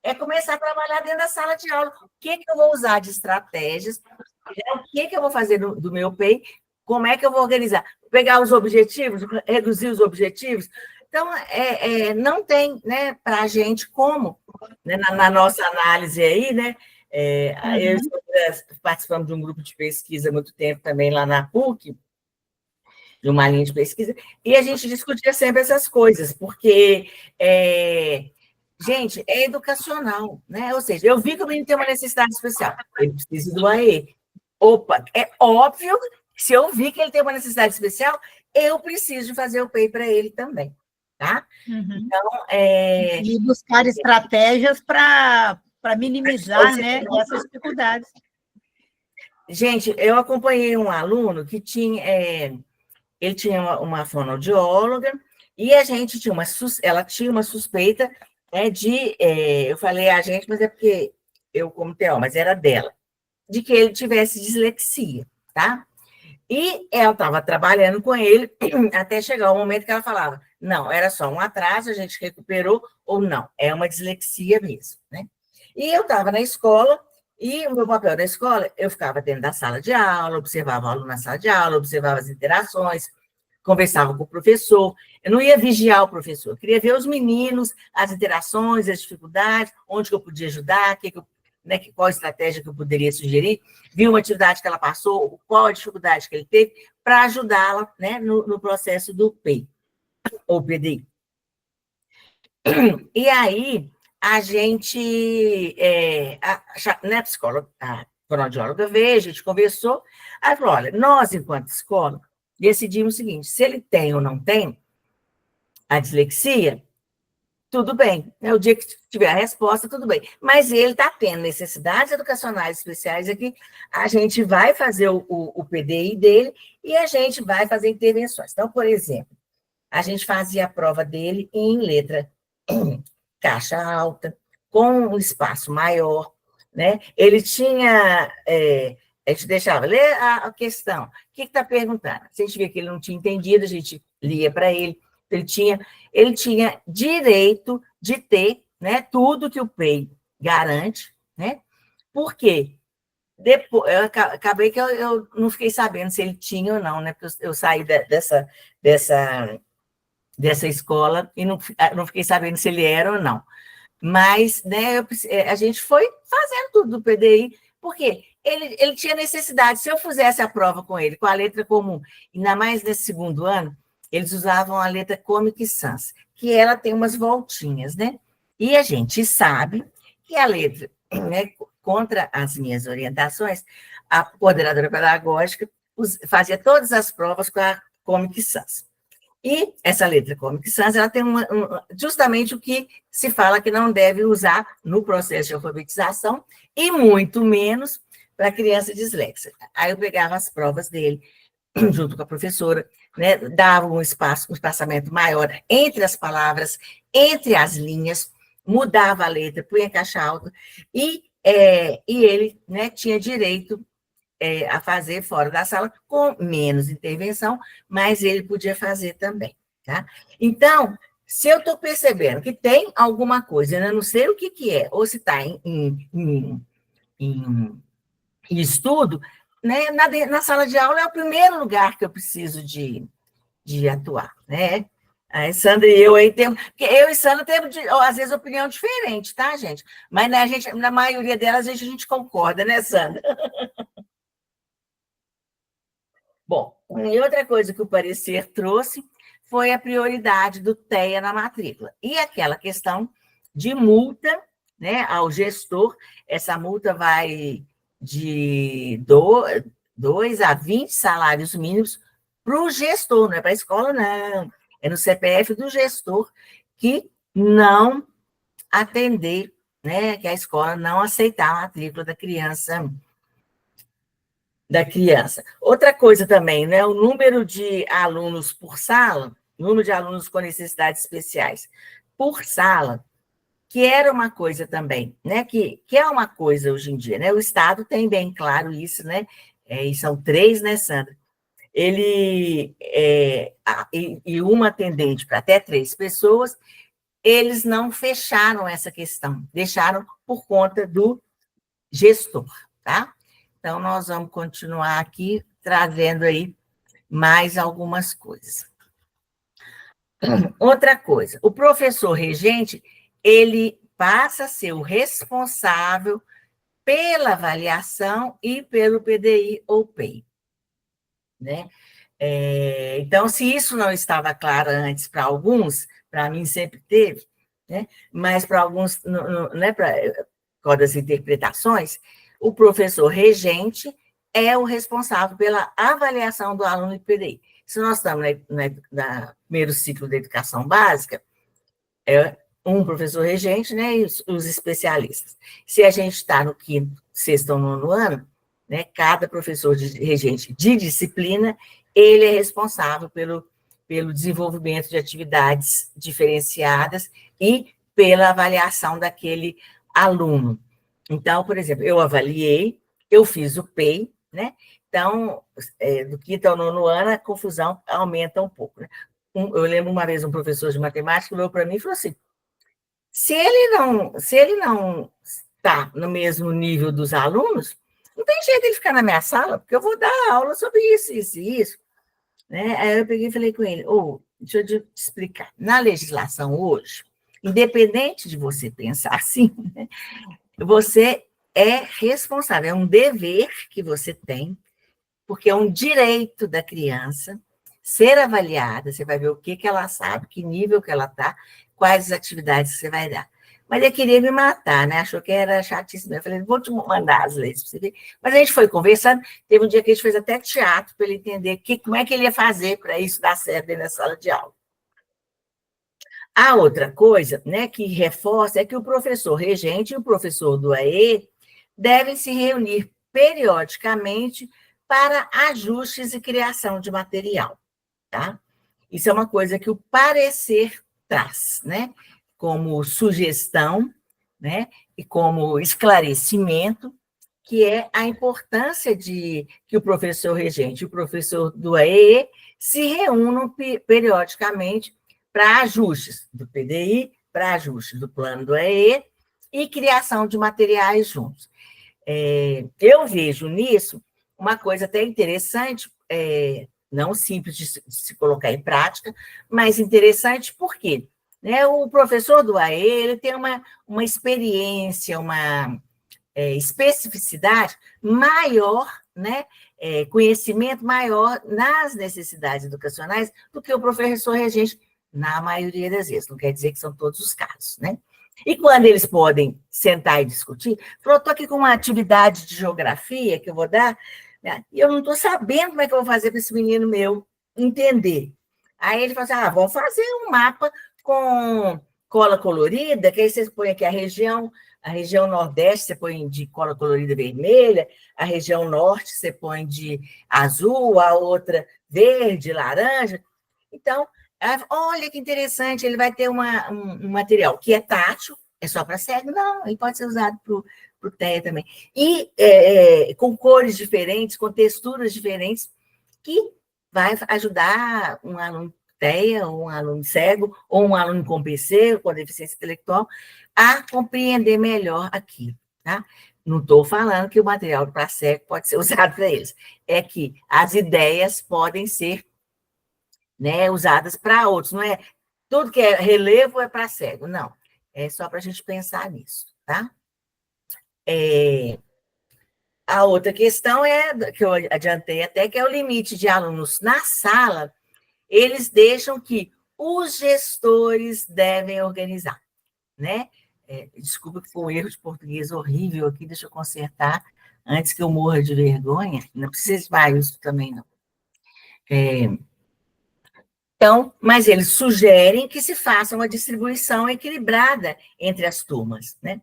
é começar a trabalhar dentro da sala de aula. O que eu vou usar de estratégias? O que eu vou fazer do meu PEI? Como é que eu vou organizar? Pegar os objetivos, reduzir os objetivos? Então, não tem, né, para a gente como, né, na nossa análise aí, né? Eu e participamos de um grupo de pesquisa há muito tempo também lá na PUC, de uma linha de pesquisa, e a gente discutia sempre essas coisas, porque, gente, é educacional, né? Ou seja, eu vi que o menino tem uma necessidade especial, ele precisa do AE. Opa, é óbvio que se eu vi que ele tem uma necessidade especial, eu preciso fazer o PEI para ele também, tá? Então, E buscar estratégias para minimizar, né, essas dificuldades. Gente, eu acompanhei um aluno que tinha... ele tinha uma fonoaudióloga e a gente tinha ela tinha uma suspeita, né, eu falei a gente, mas é porque eu como TO, mas era dela, de que ele tivesse dislexia, tá? E ela estava trabalhando com ele até chegar o momento que ela falava, não, era só um atraso, a gente recuperou, ou não, é uma dislexia mesmo, né? E eu estava na escola, e o meu papel na escola, eu ficava dentro da sala de aula, observava o aluno na sala de aula, observava as interações, conversava com o professor, eu não ia vigiar o professor, eu queria ver os meninos, as interações, as dificuldades, onde que eu podia ajudar, qual estratégia que eu poderia sugerir, vi uma atividade que ela passou, qual a dificuldade que ele teve, para ajudá-la, né, no processo do PEI, ou PDI. E aí, a gente, a psicóloga, a fonoaudióloga veio, a gente conversou, aí falou, olha, nós, enquanto escola, decidimos o seguinte, se ele tem ou não tem a dislexia, tudo bem, o dia que tiver a resposta, tudo bem. Mas ele está tendo necessidades educacionais especiais aqui, a gente vai fazer o PDI dele e a gente vai fazer intervenções. Então, por exemplo, a gente fazia a prova dele em letra caixa alta, com um espaço maior, né? Ele tinha... a gente deixava ler a questão. O que está perguntando? Se a gente via que ele não tinha entendido, a gente lia para ele. Ele tinha direito de ter, né, tudo que o PEI garante, né? Por quê? Depois, acabei que eu não fiquei sabendo se ele tinha ou não, né? Porque eu saí dessa escola e não fiquei sabendo se ele era ou não. Mas, né, a gente foi fazendo tudo do PDI, porque ele tinha necessidade. Se eu fizesse a prova com ele, com a letra comum, ainda mais nesse segundo ano, eles usavam a letra Comic Sans, que ela tem umas voltinhas, né? E a gente sabe que a letra, né, contra as minhas orientações, a coordenadora pedagógica fazia todas as provas com a Comic Sans. E essa letra Comic Sans, ela tem justamente o que se fala que não deve usar no processo de alfabetização, e muito menos para criança disléxica. Aí eu pegava as provas dele, junto com a professora, né, dava um espaçamento maior entre as palavras, entre as linhas, mudava a letra, punha em caixa alta, e ele, né, tinha direito a fazer fora da sala, com menos intervenção, mas ele podia fazer também, tá? Então, se eu estou percebendo que tem alguma coisa, eu não sei o que é, ou se está em estudo, né, na sala de aula é o primeiro lugar que eu preciso de atuar, né? A Sandra e eu aí temos... Porque eu e Sandra temos, às vezes, opinião diferente, tá, gente? Mas na maioria delas a gente concorda, né, Sandra? Bom, e outra coisa que o parecer trouxe foi a prioridade do TEA na matrícula. E aquela questão de multa, né, ao gestor, essa multa vai de 2 a 20 salários mínimos para o gestor, não é para a escola, não. É no CPF do gestor que não atender, né, que a escola não aceitar a matrícula da criança. Outra coisa também, né, o número de alunos por sala, número de alunos com necessidades especiais, por sala, que era uma coisa também, né? Que é uma coisa hoje em dia, né? O Estado tem bem claro isso, né? E são 3, né, Sandra? E uma atendente para até 3 pessoas, eles não fecharam essa questão, deixaram por conta do gestor, tá? Então, nós vamos continuar aqui trazendo aí mais algumas coisas. Outra coisa, o professor regente, ele passa a ser o responsável pela avaliação e pelo PDI ou PEI, né? Então, se isso não estava claro antes para alguns, para mim sempre teve, né? Mas para alguns, né, por causa das interpretações, o professor regente é o responsável pela avaliação do aluno de PDI. Se nós estamos no primeiro ciclo da educação básica, é um professor regente, né, e os especialistas. Se a gente está no 5º, 6º ou 9º ano, né, cada professor regente de disciplina, ele é responsável pelo desenvolvimento de atividades diferenciadas e pela avaliação daquele aluno. Então, por exemplo, eu avaliei, eu fiz o PEI, né? Então, do 5º ao 9º ano, a confusão aumenta um pouco, né? Eu lembro uma vez um professor de matemática veio para mim e falou assim, se ele não está no mesmo nível dos alunos, não tem jeito de ele ficar na minha sala, porque eu vou dar aula sobre isso, isso e isso. Né? Aí eu peguei e falei com ele, deixa eu te explicar. Na legislação hoje, independente de você pensar assim, né, você é responsável, é um dever que você tem, porque é um direito da criança ser avaliada, você vai ver o que ela sabe, que nível que ela está, quais as atividades que você vai dar. Mas ele queria me matar, né? Achou que era chatíssimo. Eu falei, vou te mandar as leis para você ver. Mas a gente foi conversando, teve um dia que a gente fez até teatro para ele entender como é que ele ia fazer para isso dar certo dentro da sala de aula. A outra coisa, né, que reforça é que o professor regente e o professor do AE devem se reunir periodicamente para ajustes e criação de material, tá? Isso é uma coisa que o parecer traz, né? Como sugestão, né? E como esclarecimento, que é a importância de que o professor regente e o professor do AE se reúnam periodicamente para ajustes do PDI, para ajustes do plano do AE e criação de materiais juntos. Eu vejo nisso uma coisa até interessante, não simples de se colocar em prática, mas interessante porque, né, o professor do AE ele tem uma experiência, uma especificidade maior, né, conhecimento maior nas necessidades educacionais do que o professor regente, na maioria das vezes, não quer dizer que são todos os casos, né? E quando eles podem sentar e discutir, falou, estou aqui com uma atividade de geografia que eu vou dar, né, e eu não estou sabendo como é que eu vou fazer para esse menino meu entender. Aí ele falou assim, vamos fazer um mapa com cola colorida, que aí você põe aqui a região nordeste você põe de cola colorida vermelha, a região norte você põe de azul, a outra verde, laranja. Então, olha que interessante, ele vai ter um material que é tátil, é só para cego? Não, ele pode ser usado para o TEA também. E com cores diferentes, com texturas diferentes, que vai ajudar um aluno TEA, ou um aluno cego, ou um aluno com PC, com deficiência intelectual, a compreender melhor aquilo, tá? Não estou falando que o material para cego pode ser usado para eles, é que as ideias podem ser, né, usadas para outros, não é tudo que é relevo é para cego, não, é só para a gente pensar nisso, tá? A outra questão que eu adiantei até, que é o limite de alunos na sala, eles deixam que os gestores devem organizar, né? Desculpa que foi um erro de português horrível aqui, deixa eu consertar, antes que eu morra de vergonha, não precisa de mais também, não. Então, mas eles sugerem que se faça uma distribuição equilibrada entre as turmas, né?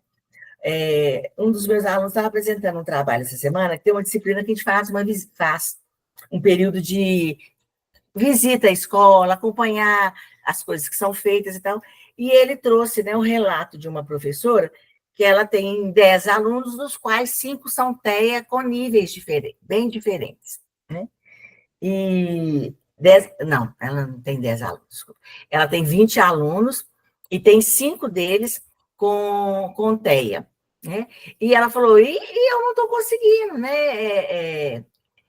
Um dos meus alunos estava apresentando um trabalho essa semana, que tem uma disciplina que a gente faz um período de visita à escola, acompanhar as coisas que são feitas e tal, e ele trouxe, né, um relato de uma professora que ela tem 10 alunos, dos quais 5 são TEA com níveis diferentes, bem diferentes, né? E 10, não, ela não tem 10 alunos, desculpa. Ela tem 20 alunos e tem 5 deles com TEA, né? E ela falou, e eu não estou conseguindo, né?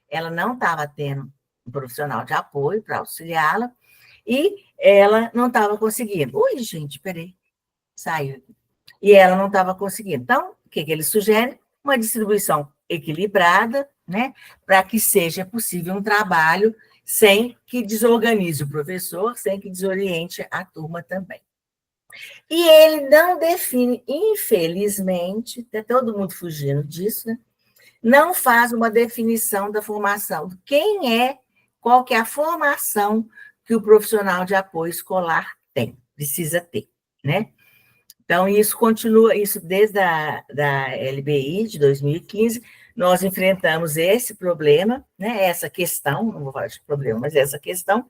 Ela não estava tendo um profissional de apoio para auxiliá-la e ela não estava conseguindo. Ui, gente, peraí, saiu. E ela não estava conseguindo. Então, o que ele sugere? Uma distribuição equilibrada, né, para que seja possível um trabalho sem que desorganize o professor, sem que desoriente a turma também. E ele não define, infelizmente, está todo mundo fugindo disso, né? Não faz uma definição da formação, qual que é a formação que o profissional de apoio escolar precisa ter, né? Então, isso continua, isso desde da LBI de 2015, nós enfrentamos esse problema, né, essa questão, não vou falar de problema, mas essa questão,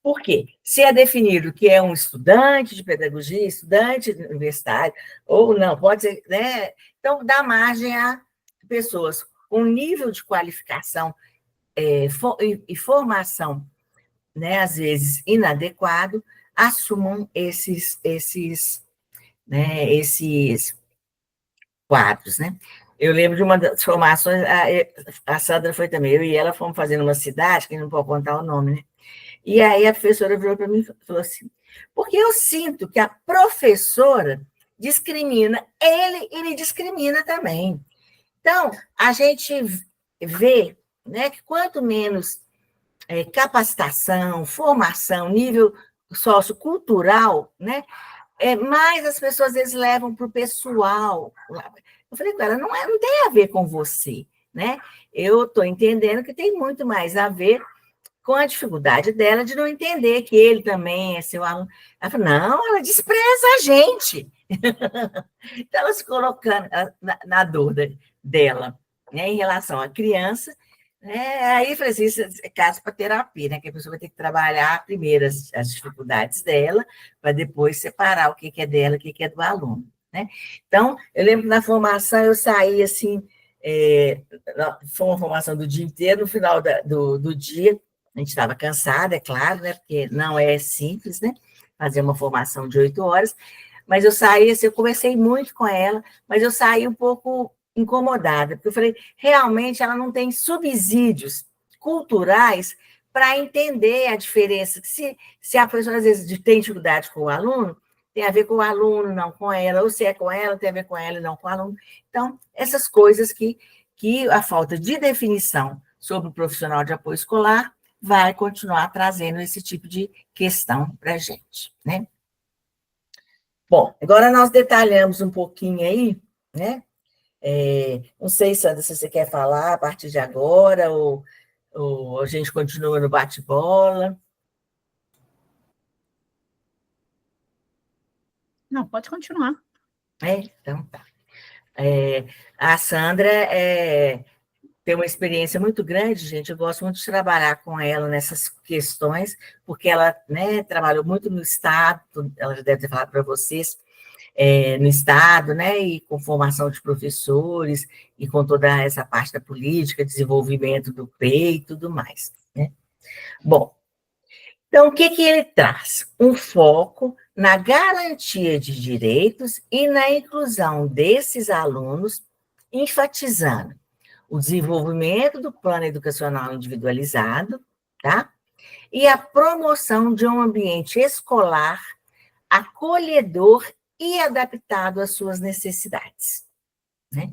por quê? Se é definido que é um estudante de pedagogia, estudante universitário, ou não, pode ser, né? Então, dá margem a pessoas com nível de qualificação e formação, né, às vezes inadequado, assumam né, esses quadros, né? Eu lembro de uma das formações, a Sandra foi também, eu e ela fomos fazendo uma cidade, que não pode contar o nome, né? E aí a professora virou para mim e falou assim, porque eu sinto que a professora discrimina ele e me discrimina também. Então, a gente vê, né, que quanto menos capacitação, formação, nível sociocultural, né, mais as pessoas às vezes levam para o pessoal. Eu falei com ela, não tem a ver com você, né? Eu estou entendendo que tem muito mais a ver com a dificuldade dela de não entender que ele também é seu aluno. Ela falou, não, ela despreza a gente. Então, ela se colocando na dor dela, né, em relação à criança, né? Aí eu falei assim, isso é caso para terapia, né? Que a pessoa vai ter que trabalhar primeiro as dificuldades dela, para depois separar o que é dela, o que é do aluno, né? Então, eu lembro que na formação eu saí assim, foi uma formação do dia inteiro, no final do dia, a gente estava cansada, é claro, né? Porque não é simples, né? Fazer uma formação de 8 horas, mas eu saí, assim, eu conversei muito com ela, mas eu saí um pouco incomodada, porque eu falei, realmente ela não tem subsídios culturais para entender a diferença. Se a professora, às vezes, tem dificuldade com o aluno, tem a ver com o aluno, não com ela, ou se é com ela, tem a ver com ela e não com o aluno. Então, essas coisas que a falta de definição sobre o profissional de apoio escolar vai continuar trazendo esse tipo de questão para a gente, né? Bom, agora nós detalhamos um pouquinho aí, né? Não sei, Sandra, se você quer falar a partir de agora, ou a gente continua no bate-bola. Não, pode continuar. Então tá. A Sandra tem uma experiência muito grande, gente. Eu gosto muito de trabalhar com ela nessas questões, porque ela, né, trabalhou muito no Estado, ela já deve ter falado para vocês, no Estado, né, e com formação de professores, e com toda essa parte da política, desenvolvimento do PEI e tudo mais, né? Bom, então, o que ele traz? Um foco na garantia de direitos e na inclusão desses alunos, enfatizando o desenvolvimento do plano educacional individualizado, tá? E a promoção de um ambiente escolar acolhedor e adaptado às suas necessidades, né?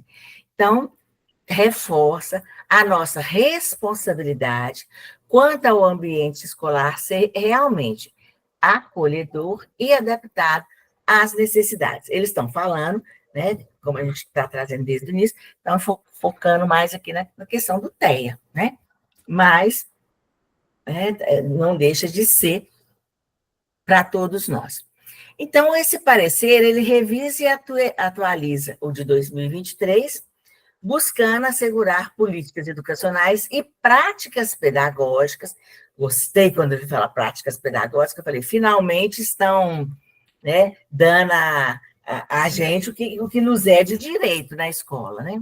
Então, reforça a nossa responsabilidade quanto ao ambiente escolar ser realmente acolhedor e adaptado às necessidades. Eles estão falando, né, como a gente está trazendo desde o início, estão focando mais aqui na questão do TEA, né? Mas não deixa de ser para todos nós. Então, esse parecer, ele revisa e atualiza o de 2023, buscando assegurar políticas educacionais e práticas pedagógicas. Gostei quando ele fala práticas pedagógicas, eu falei, finalmente estão né, dando a gente o que nos é de direito na escola, né?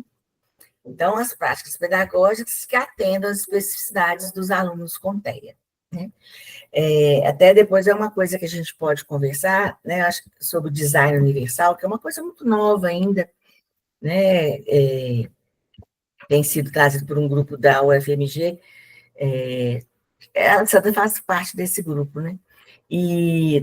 Então, as práticas pedagógicas que atendam às especificidades dos alunos com TEA, né? Até depois é uma coisa que a gente pode conversar, né, acho, sobre o design universal, que é uma coisa muito nova ainda, né, tem sido trazido por um grupo da UFMG, a Santa faz parte desse grupo, né, e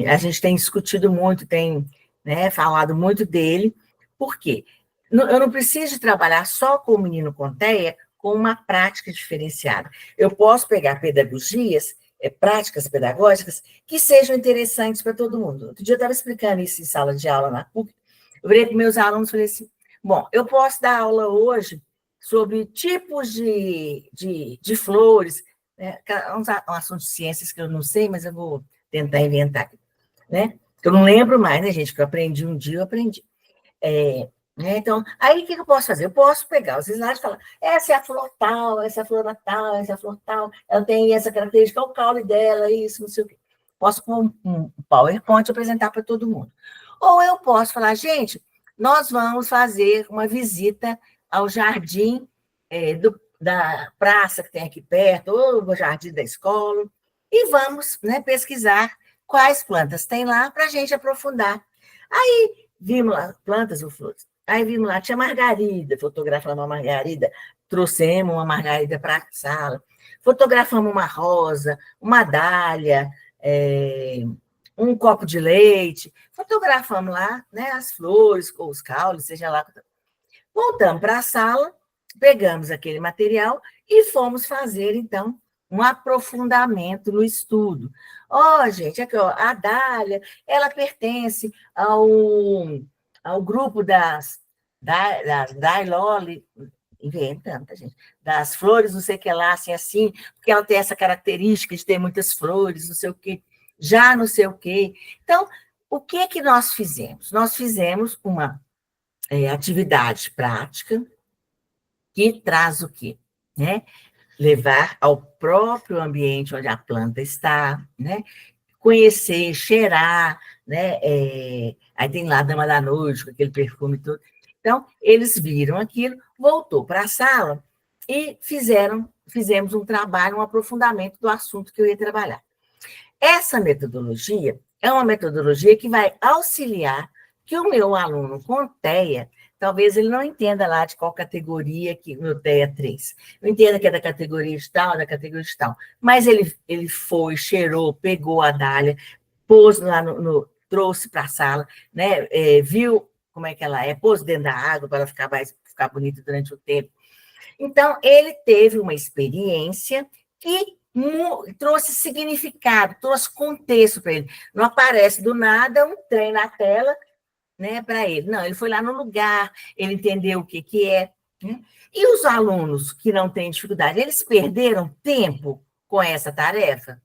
a gente tem discutido muito, tem, né, falado muito dele, por quê? Eu não preciso trabalhar só com o menino com TEA, com uma prática diferenciada. Eu posso pegar pedagogias, práticas pedagógicas, que sejam interessantes para todo mundo. Outro dia eu estava explicando isso em sala de aula na PUC, eu virei para meus alunos e falei assim, bom, eu posso dar aula hoje sobre tipos de flores, né? Um assunto de ciências que eu não sei, mas eu vou tentar inventar, né? Eu não lembro mais, né, gente, que eu aprendi um dia, eu aprendi. Né? Então, aí o que eu posso fazer? Eu posso pegar os slides e falar, essa é a flor tal, essa é a flor natal, essa é a flor tal, ela tem essa característica, o caule dela, isso, não sei o quê. Posso com um PowerPoint apresentar para todo mundo. Ou eu posso falar, gente, nós vamos fazer uma visita ao jardim da praça que tem aqui perto, ou o jardim da escola, e vamos, né, pesquisar quais plantas tem lá para a gente aprofundar. Aí, vimos lá plantas ou flores. Aí vimos lá, tinha margarida, fotografamos uma margarida, trouxemos uma margarida para a sala, fotografamos uma rosa, uma dália, um copo de leite, fotografamos lá, né, as flores, ou os caules, seja lá. Voltamos para a sala, pegamos aquele material e fomos fazer, então, um aprofundamento no estudo. Gente, aqui, a dália, ela pertence ao grupo das Dailoli, inventando, tá, gente? Das flores, não sei o que lá, assim, porque ela tem essa característica de ter muitas flores, não sei o quê, já não sei o quê. Então, o que nós fizemos? Nós fizemos uma atividade prática que traz o quê? Né? Levar ao próprio ambiente onde a planta está, né? Conhecer, cheirar, né? Aí tem lá a Dama da Noite, com aquele perfume todo. Então, eles viram aquilo, voltou para a sala e fizemos um trabalho, um aprofundamento do assunto que eu ia trabalhar. Essa metodologia é uma metodologia que vai auxiliar que o meu aluno com TEA, talvez ele não entenda lá de qual categoria que o meu TEA 3. Não entenda que é da categoria de tal, da categoria de tal. Mas ele foi, cheirou, pegou a dália, pôs lá trouxe para a sala, né? Viu como é que ela é, pôs dentro da água para ela ficar bonita durante o tempo. Então, ele teve uma experiência que trouxe significado, trouxe contexto para ele. Não aparece do nada um trem na tela, né, para ele. Não, ele foi lá no lugar, ele entendeu o que é. Né? E os alunos que não têm dificuldade, eles perderam tempo com essa tarefa?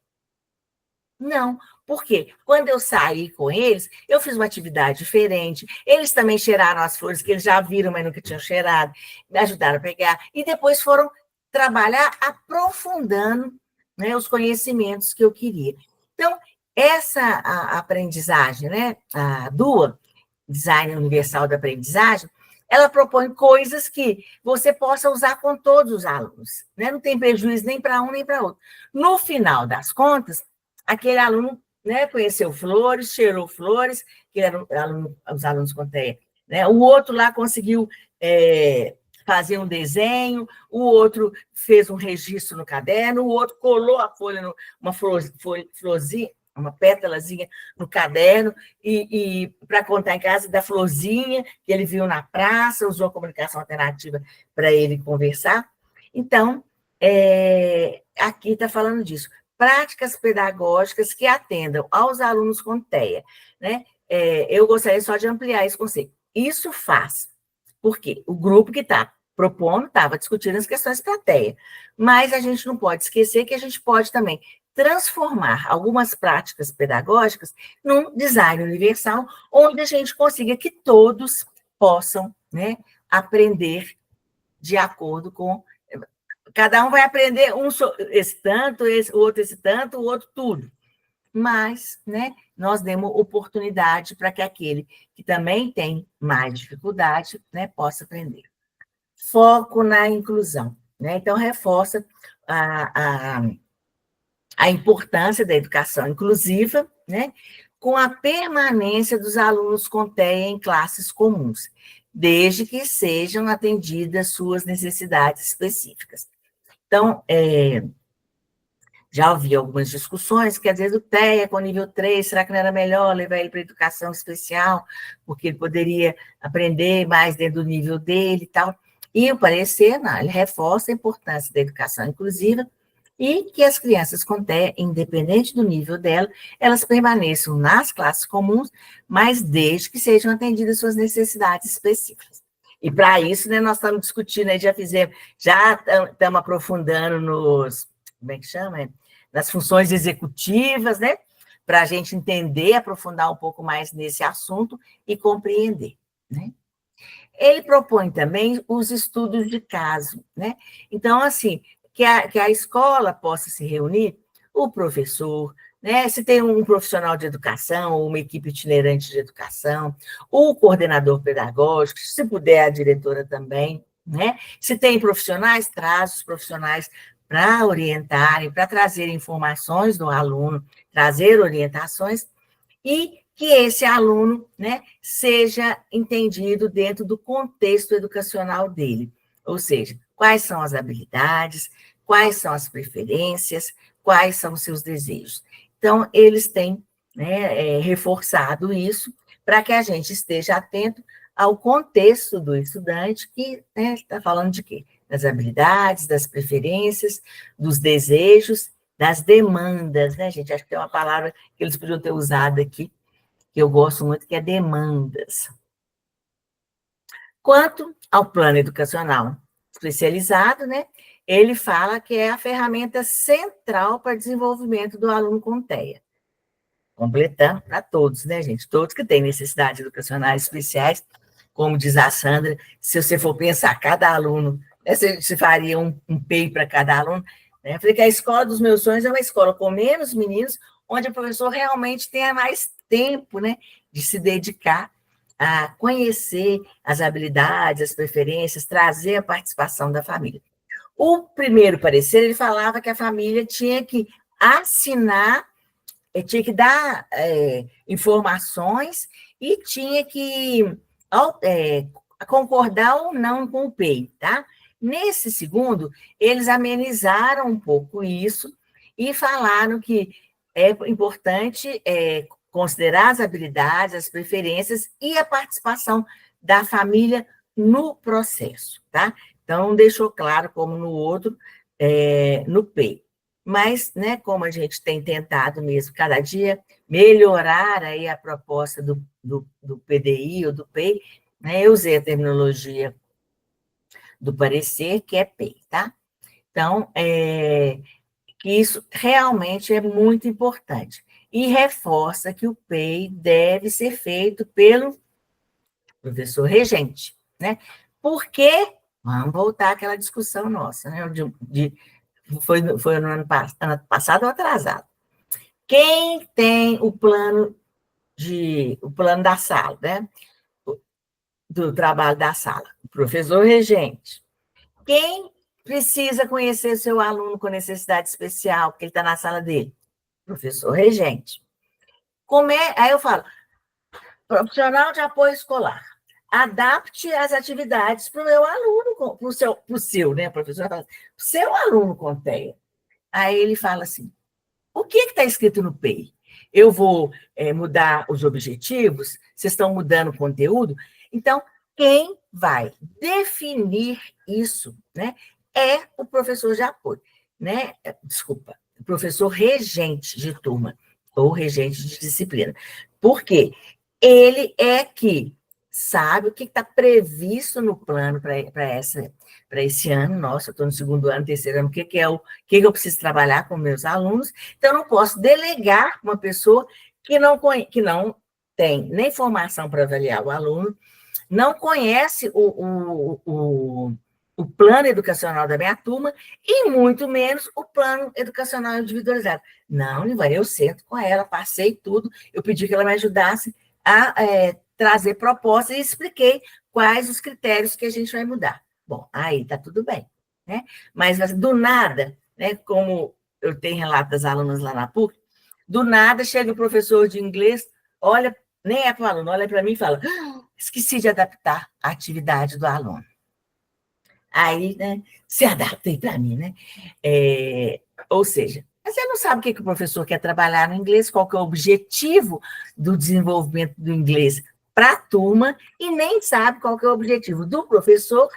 Não. Por quê? Quando eu saí com eles, eu fiz uma atividade diferente. Eles também cheiraram as flores que eles já viram, mas nunca tinham cheirado, me ajudaram a pegar, e depois foram trabalhar aprofundando, né, os conhecimentos que eu queria. Então, essa aprendizagem, né, a DUA, Design Universal da Aprendizagem, ela propõe coisas que você possa usar com todos os alunos, né? Não tem prejuízo nem para um nem para outro. No final das contas, aquele aluno, né, conheceu flores, cheirou flores, que eram os alunos com TEA, né? O outro lá conseguiu fazer um desenho, o outro fez um registro no caderno, o outro colou a folha, uma florzinha, uma pétalazinha no caderno, e para contar em casa da florzinha que ele viu na praça, usou a comunicação alternativa para ele conversar. Então, aqui está falando disso. Práticas pedagógicas que atendam aos alunos com TEA. Né? Eu gostaria só de ampliar esse conceito. Isso faz, porque o grupo que está propondo estava discutindo as questões para TEA, mas a gente não pode esquecer que a gente pode também transformar algumas práticas pedagógicas num design universal, onde a gente consiga que todos possam, né, aprender de acordo com... Cada um vai aprender esse tanto, o outro esse tanto, o outro tudo. mas, né, nós demos oportunidade para que aquele que também tem mais dificuldade, né, possa aprender. Foco na inclusão, né? Então, reforça a importância da educação inclusiva, né, com a permanência dos alunos com TEA em classes comuns, desde que sejam atendidas suas necessidades específicas. Então, já ouvi algumas discussões que, às vezes, o TEA com nível 3, será que não era melhor levar ele para a educação especial, porque ele poderia aprender mais dentro do nível dele e tal. E o parecer, não, ele reforça a importância da educação inclusiva e que as crianças com TEA, independente do nível dela, elas permaneçam nas classes comuns, mas desde que sejam atendidas suas necessidades específicas. E para isso, né, nós estamos discutindo, já estamos aprofundando nos, como é que chama? Nas funções executivas, né, para a gente entender, aprofundar um pouco mais nesse assunto e compreender, né? Ele propõe também os estudos de caso, né? Então, assim, que a escola possa se reunir, o professor, né? Se tem um profissional de educação, ou uma equipe itinerante de educação, o coordenador pedagógico, se puder, a diretora também, né? Se tem profissionais, traz os profissionais para orientarem, para trazer informações do aluno, trazer orientações, e que esse aluno, né, seja entendido dentro do contexto educacional dele. Ou seja, quais são as habilidades, quais são as preferências, quais são os seus desejos. Então, eles têm, né, reforçado isso para que a gente esteja atento ao contexto do estudante, que, né, está falando de quê? Das habilidades, das preferências, dos desejos, das demandas, né, gente? Acho que tem uma palavra que eles podiam ter usado aqui, que eu gosto muito, que é demandas. Quanto ao plano educacional especializado, né, ele fala que é a ferramenta central para o desenvolvimento do aluno com TEA. Completando para todos, né, gente? Todos que têm necessidades educacionais especiais, como diz a Sandra, se você for pensar, cada aluno, né, você faria um PEI para cada aluno, né? Eu falei que a escola dos meus sonhos é uma escola com menos meninos, onde o professor realmente tenha mais tempo, né, de se dedicar a conhecer as habilidades, as preferências, trazer a participação da família. O primeiro parecer, ele falava que a família tinha que assinar, tinha que dar informações e tinha que concordar ou não com o PEI, tá? Nesse segundo, eles amenizaram um pouco isso e falaram que é importante considerar as habilidades, as preferências e a participação da família no processo, tá? Então, deixou claro, como no outro, no PEI. Mas, né, como a gente tem tentado mesmo, cada dia, melhorar aí a proposta do PDI ou do PEI, né, eu usei a terminologia do parecer, que é PEI, tá? Então, que isso realmente é muito importante. E reforça que o PEI deve ser feito pelo professor regente, né? Porque, vamos voltar àquela discussão nossa, né? Foi no ano passado ou atrasado. Quem tem o plano da sala, né? Do trabalho da sala? O professor regente. Quem precisa conhecer seu aluno com necessidade especial, porque ele está na sala dele? Professor regente. Aí eu falo, profissional de apoio escolar, adapte as atividades para o meu aluno, para o seu, né, professor? Fala, seu aluno com TEA. Aí ele fala assim, o que está escrito no PEI? Eu vou mudar os objetivos? Vocês estão mudando o conteúdo? Então, quem vai definir isso, né, é o professor de apoio, né? Desculpa, o professor regente de turma ou regente de disciplina. Por quê? Ele é que sabe o que está previsto no plano para esse ano. Nossa, eu estou no segundo ano, terceiro ano, o que eu preciso trabalhar com meus alunos. Então, eu não posso delegar uma pessoa que não tem nem formação para avaliar o aluno, não conhece o plano educacional da minha turma e muito menos o plano educacional individualizado. Não, Nivan, eu sento com ela, passei tudo, eu pedi que ela me ajudasse a trazer propostas e expliquei quais os critérios que a gente vai mudar. Bom, aí está tudo bem, né? Mas do nada, né, como eu tenho relato das alunas lá na PUC, do nada chega o professor de inglês, olha, nem é para o aluno, olha para mim e fala, esqueci de adaptar a atividade do aluno. Aí, né, se adaptei para mim, né? Ou seja, você não sabe o que o professor quer trabalhar no inglês, qual que é o objetivo do desenvolvimento do inglês para a turma, e nem sabe qual que é o objetivo do professor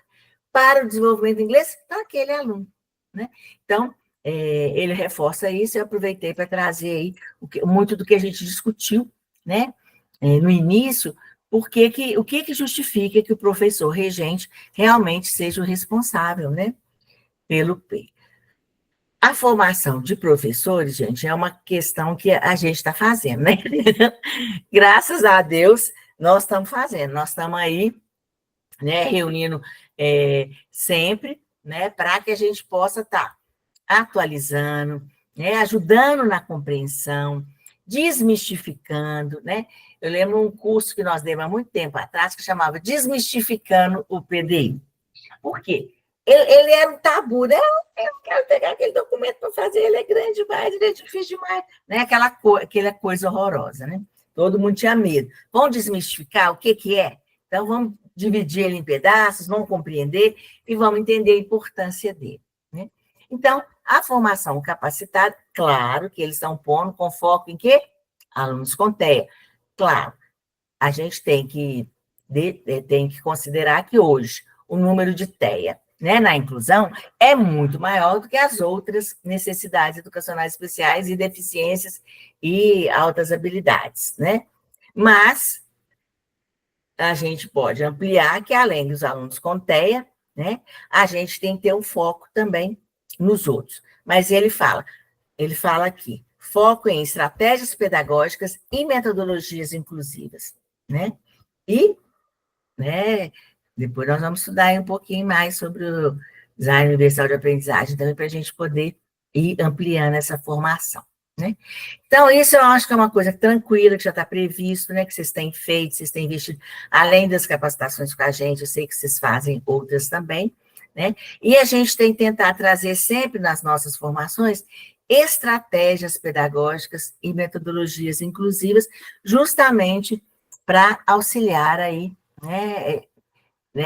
para o desenvolvimento do inglês para aquele aluno, né? Então, ele reforça isso, eu aproveitei para trazer aí muito do que a gente discutiu, né, no início, o que justifica que o professor regente realmente seja o responsável, né, pelo P. A formação de professores, gente, é uma questão que a gente está fazendo, né? Graças a Deus, nós estamos fazendo, nós estamos aí, né, reunindo sempre, né, para que a gente possa estar atualizando, né, ajudando na compreensão, desmistificando, né? Eu lembro um curso que nós demos há muito tempo atrás, que chamava Desmistificando o PDI. Por quê? Ele era um tabu, né? Eu não quero pegar aquele documento para fazer, ele é grande demais, ele é difícil demais, né? Aquela coisa horrorosa, né? Todo mundo tinha medo. Vamos desmistificar o que é? Então, vamos dividir ele em pedaços, vamos compreender e vamos entender a importância dele, né? Então, a formação capacitada, claro que eles estão pondo com foco em quê? Alunos com TEA. Claro, a gente tem que considerar que hoje o número de TEA, né, na inclusão é muito maior do que as outras necessidades educacionais especiais e deficiências e altas habilidades, né? Mas a gente pode ampliar que, além dos alunos com TEA, né, a gente tem que ter um foco também nos outros. Mas ele fala aqui, foco em estratégias pedagógicas e metodologias inclusivas, né? E, né, depois nós vamos estudar um pouquinho mais sobre o design universal de aprendizagem, também para a gente poder ir ampliando essa formação, né? Então, isso eu acho que é uma coisa tranquila, que já está previsto, né, que vocês têm feito, vocês têm investido, além das capacitações com a gente, eu sei que vocês fazem outras também, né? E a gente tem que tentar trazer sempre nas nossas formações estratégias pedagógicas e metodologias inclusivas, justamente para auxiliar aí, né,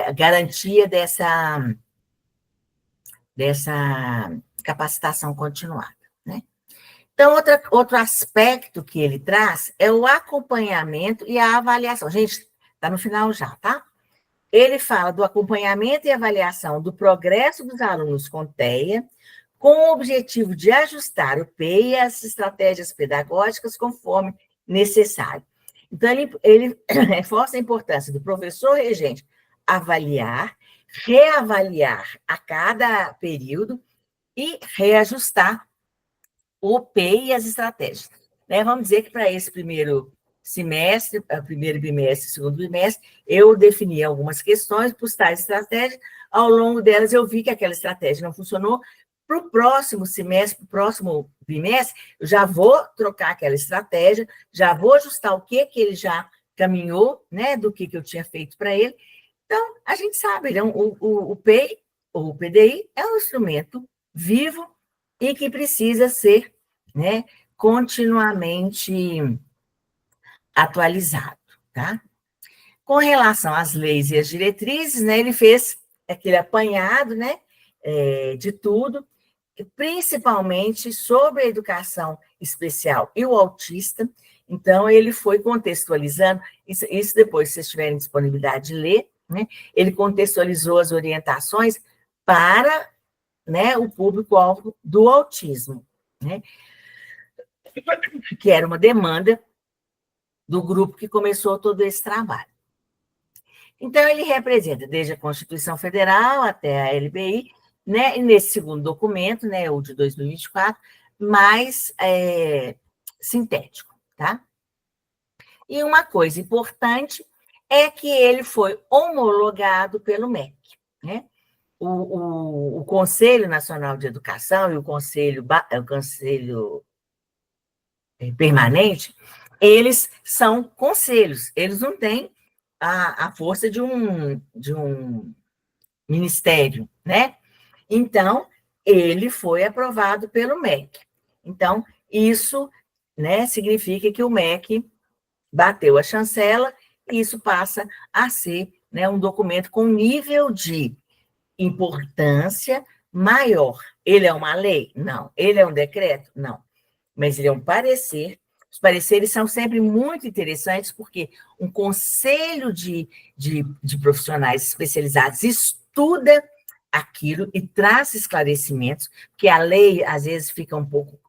a garantia dessa capacitação continuada, né? Então, outro aspecto que ele traz é o acompanhamento e a avaliação. Gente, está no final já, tá? Ele fala do acompanhamento e avaliação do progresso dos alunos com TEA, com o objetivo de ajustar o PEI e as estratégias pedagógicas conforme necessário. Então, ele reforça a importância do professor regente avaliar, reavaliar a cada período e reajustar o PEI e as estratégias. Né? Vamos dizer que para esse primeiro semestre, primeiro bimestre, segundo bimestre, eu defini algumas questões para tais estratégias, ao longo delas eu vi que aquela estratégia não funcionou. Para o próximo semestre, para o próximo bimestre, eu já vou trocar aquela estratégia, já vou ajustar o que ele já caminhou, né, do que eu tinha feito para ele. Então, a gente sabe, o PEI, ou o PDI, é um instrumento vivo e que precisa ser, né, continuamente atualizado, tá? Com relação às leis e às diretrizes, né, ele fez aquele apanhado, né, de tudo, principalmente sobre a educação especial e o autista. Então, ele foi contextualizando, isso depois, se vocês tiverem disponibilidade de ler, né, ele contextualizou as orientações para, né, o público-alvo do autismo, né, que era uma demanda do grupo que começou todo esse trabalho. Então, ele representa desde a Constituição Federal até a LBI, né, e nesse segundo documento, né, o de 2024, mais sintético, tá? E uma coisa importante é que ele foi homologado pelo MEC, né? o Conselho Nacional de Educação e o Conselho Permanente, eles são conselhos, eles não têm a força de um ministério, né? Então, ele foi aprovado pelo MEC. Então, isso, né, significa que o MEC bateu a chancela e isso passa a ser, né, um documento com nível de importância maior. Ele é uma lei? Não. Ele é um decreto? Não. Mas ele é um parecer. Os pareceres são sempre muito interessantes, porque um conselho de profissionais especializados estuda aquilo e traz esclarecimentos, porque a lei, às vezes, fica um pouco...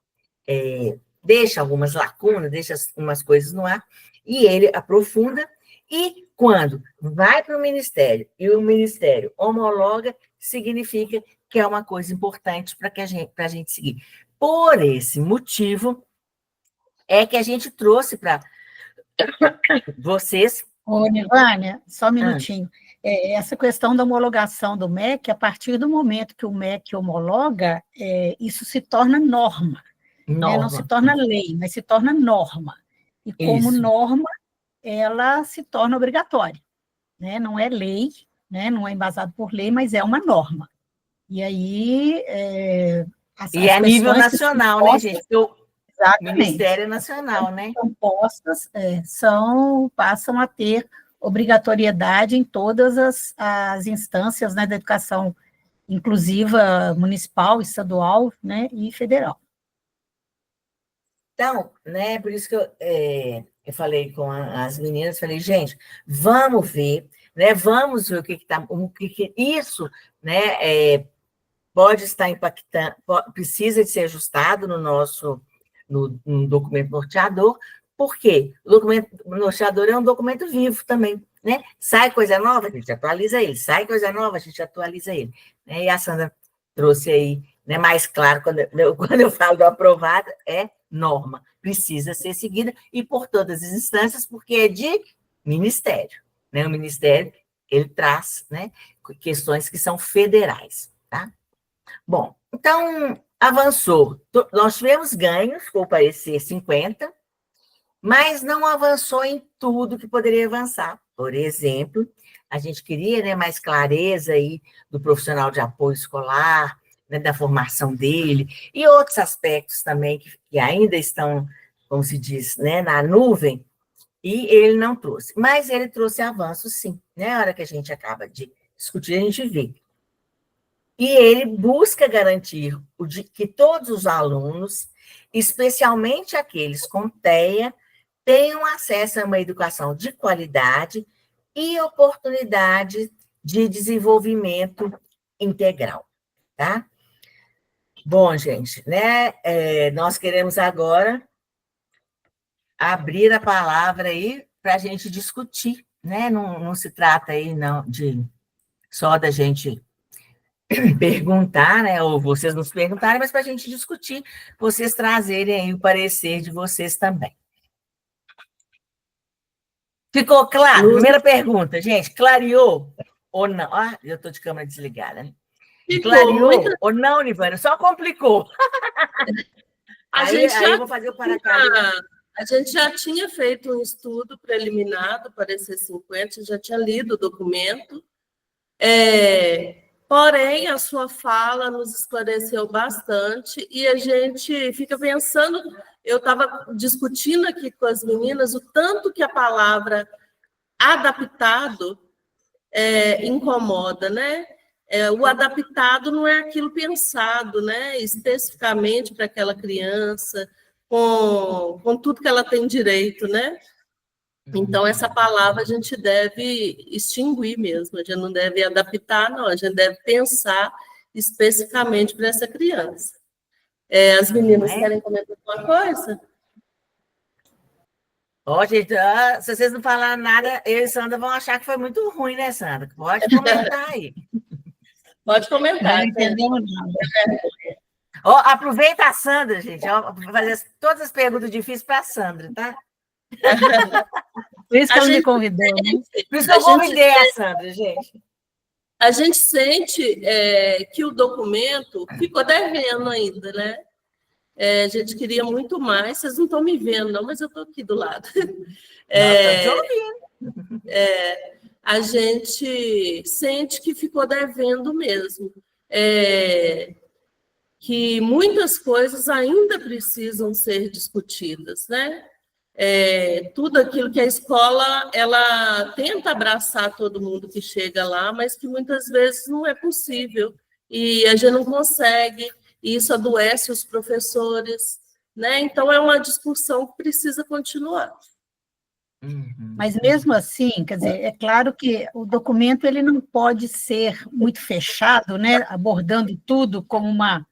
deixa algumas lacunas, deixa umas coisas no ar, e ele aprofunda, e quando vai para o Ministério, e o Ministério homologa, significa que é uma coisa importante para a gente seguir. Por esse motivo, é que a gente trouxe para vocês... Ô, Nivânia, só um minutinho. Essa questão da homologação do MEC, a partir do momento que o MEC homologa, isso se torna norma. Né? Não se torna lei, mas se torna norma. E como norma, ela se torna obrigatória. Né? Não é lei, né? Não é embasado por lei, mas é uma norma. E aí... E é a nível nacional, né, gente? Exatamente. Ministério Nacional, né? São postas, passam a ter obrigatoriedade em todas as instâncias, né, da educação inclusiva municipal, estadual, né, e federal. Então, né, por isso que eu falei com as meninas, falei, gente, vamos ver, né, vamos ver o que isso, né, pode estar impactando, precisa de ser ajustado no documento norteador. Por quê? O documento norteador é um documento vivo também, né? Sai coisa nova, a gente atualiza ele. Sai coisa nova, a gente atualiza ele. Né? E a Sandra trouxe aí, né, mais claro, quando eu falo do aprovado, é norma. Precisa ser seguida, e por todas as instâncias, porque é de ministério. Né? O ministério, ele traz, né, questões que são federais. Tá? Bom, então, avançou. Nós tivemos ganhos, com o parecer 50, mas não avançou em tudo que poderia avançar. Por exemplo, a gente queria, né, mais clareza aí do profissional de apoio escolar, né, da formação dele, e outros aspectos também que ainda estão, como se diz, né, na nuvem, e ele não trouxe. Mas ele trouxe avanços, sim. Né? A hora que a gente acaba de discutir, a gente vê. E ele busca garantir que todos os alunos, especialmente aqueles com TEA, tenham acesso a uma educação de qualidade e oportunidade de desenvolvimento integral. Tá? Bom, gente, né, nós queremos agora abrir a palavra aí para a gente discutir. Né? Não se trata aí não, só da gente perguntar, né, ou vocês nos perguntarem, mas para a gente discutir, vocês trazerem aí o parecer de vocês também. Ficou claro? Primeira pergunta, gente, clareou ou não? Ah, eu estou de câmera desligada, né? Clareou ou não, Nivânia? Só complicou. Aí eu vou fazer o paracá. A gente já tinha feito um estudo preliminar do parecer 50, já tinha lido o documento, porém, a sua fala nos esclareceu bastante e a gente fica pensando, eu estava discutindo aqui com as meninas o tanto que a palavra adaptado incomoda, né? O adaptado não é aquilo pensado, né? Especificamente para aquela criança, com tudo que ela tem direito, né? Então, essa palavra a gente deve extinguir mesmo, a gente não deve adaptar, não, a gente deve pensar especificamente para essa criança. As meninas querem comentar alguma coisa? Ó, gente, se vocês não falarem nada, eu e Sandra vão achar que foi muito ruim, né, Sandra? Pode comentar aí. Pode comentar. Não entendemos nada. Ó, aproveita a Sandra, gente, vou fazer todas as perguntas difíceis para a Sandra, tá? Por isso que ela me convidou, né? Por isso que eu convidei a Sandra, gente. A gente sente que o documento ficou devendo ainda, né? A gente queria muito mais, vocês não estão me vendo, não, mas eu estou aqui do lado. A gente sente que ficou devendo mesmo. Que muitas coisas ainda precisam ser discutidas, né? Tudo aquilo que a escola ela tenta abraçar todo mundo que chega lá, mas que muitas vezes não é possível e a gente não consegue, e isso adoece os professores, né? Então é uma discussão que precisa continuar. Mas mesmo assim, quer dizer, é claro que o documento ele não pode ser muito fechado, né? Abordando tudo como uma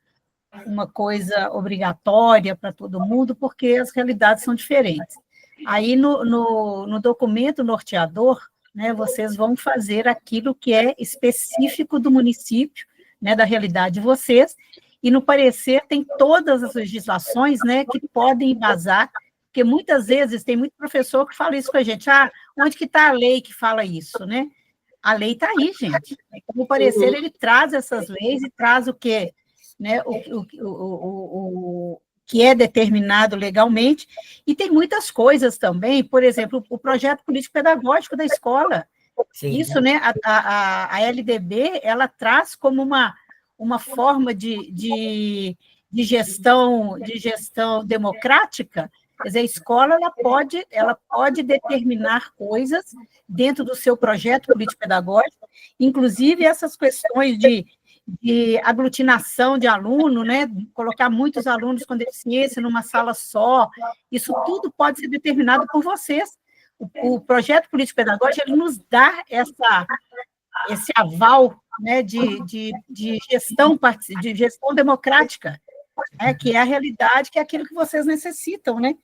coisa obrigatória para todo mundo, porque as realidades são diferentes. Aí, no documento norteador, né, vocês vão fazer aquilo que é específico do município, né, da realidade de vocês, e no parecer tem todas as legislações, né, que podem embasar, porque muitas vezes tem muito professor que fala isso com a gente, onde que está a lei que fala isso, né? A lei está aí, gente. No parecer, ele traz essas leis e traz o quê? Né, o que é determinado legalmente, e tem muitas coisas também, por exemplo, o projeto político-pedagógico da escola. Sim. Isso, né, a LDB, ela traz como uma forma de gestão democrática. Quer dizer, a escola ela pode determinar coisas dentro do seu projeto político-pedagógico, inclusive essas questões de aglutinação de aluno, né? Colocar muitos alunos com deficiência numa sala só, isso tudo pode ser determinado por vocês. O projeto político-pedagógico ele nos dá esse aval, né, de gestão democrática, né, que é a realidade, que é aquilo que vocês necessitam, né?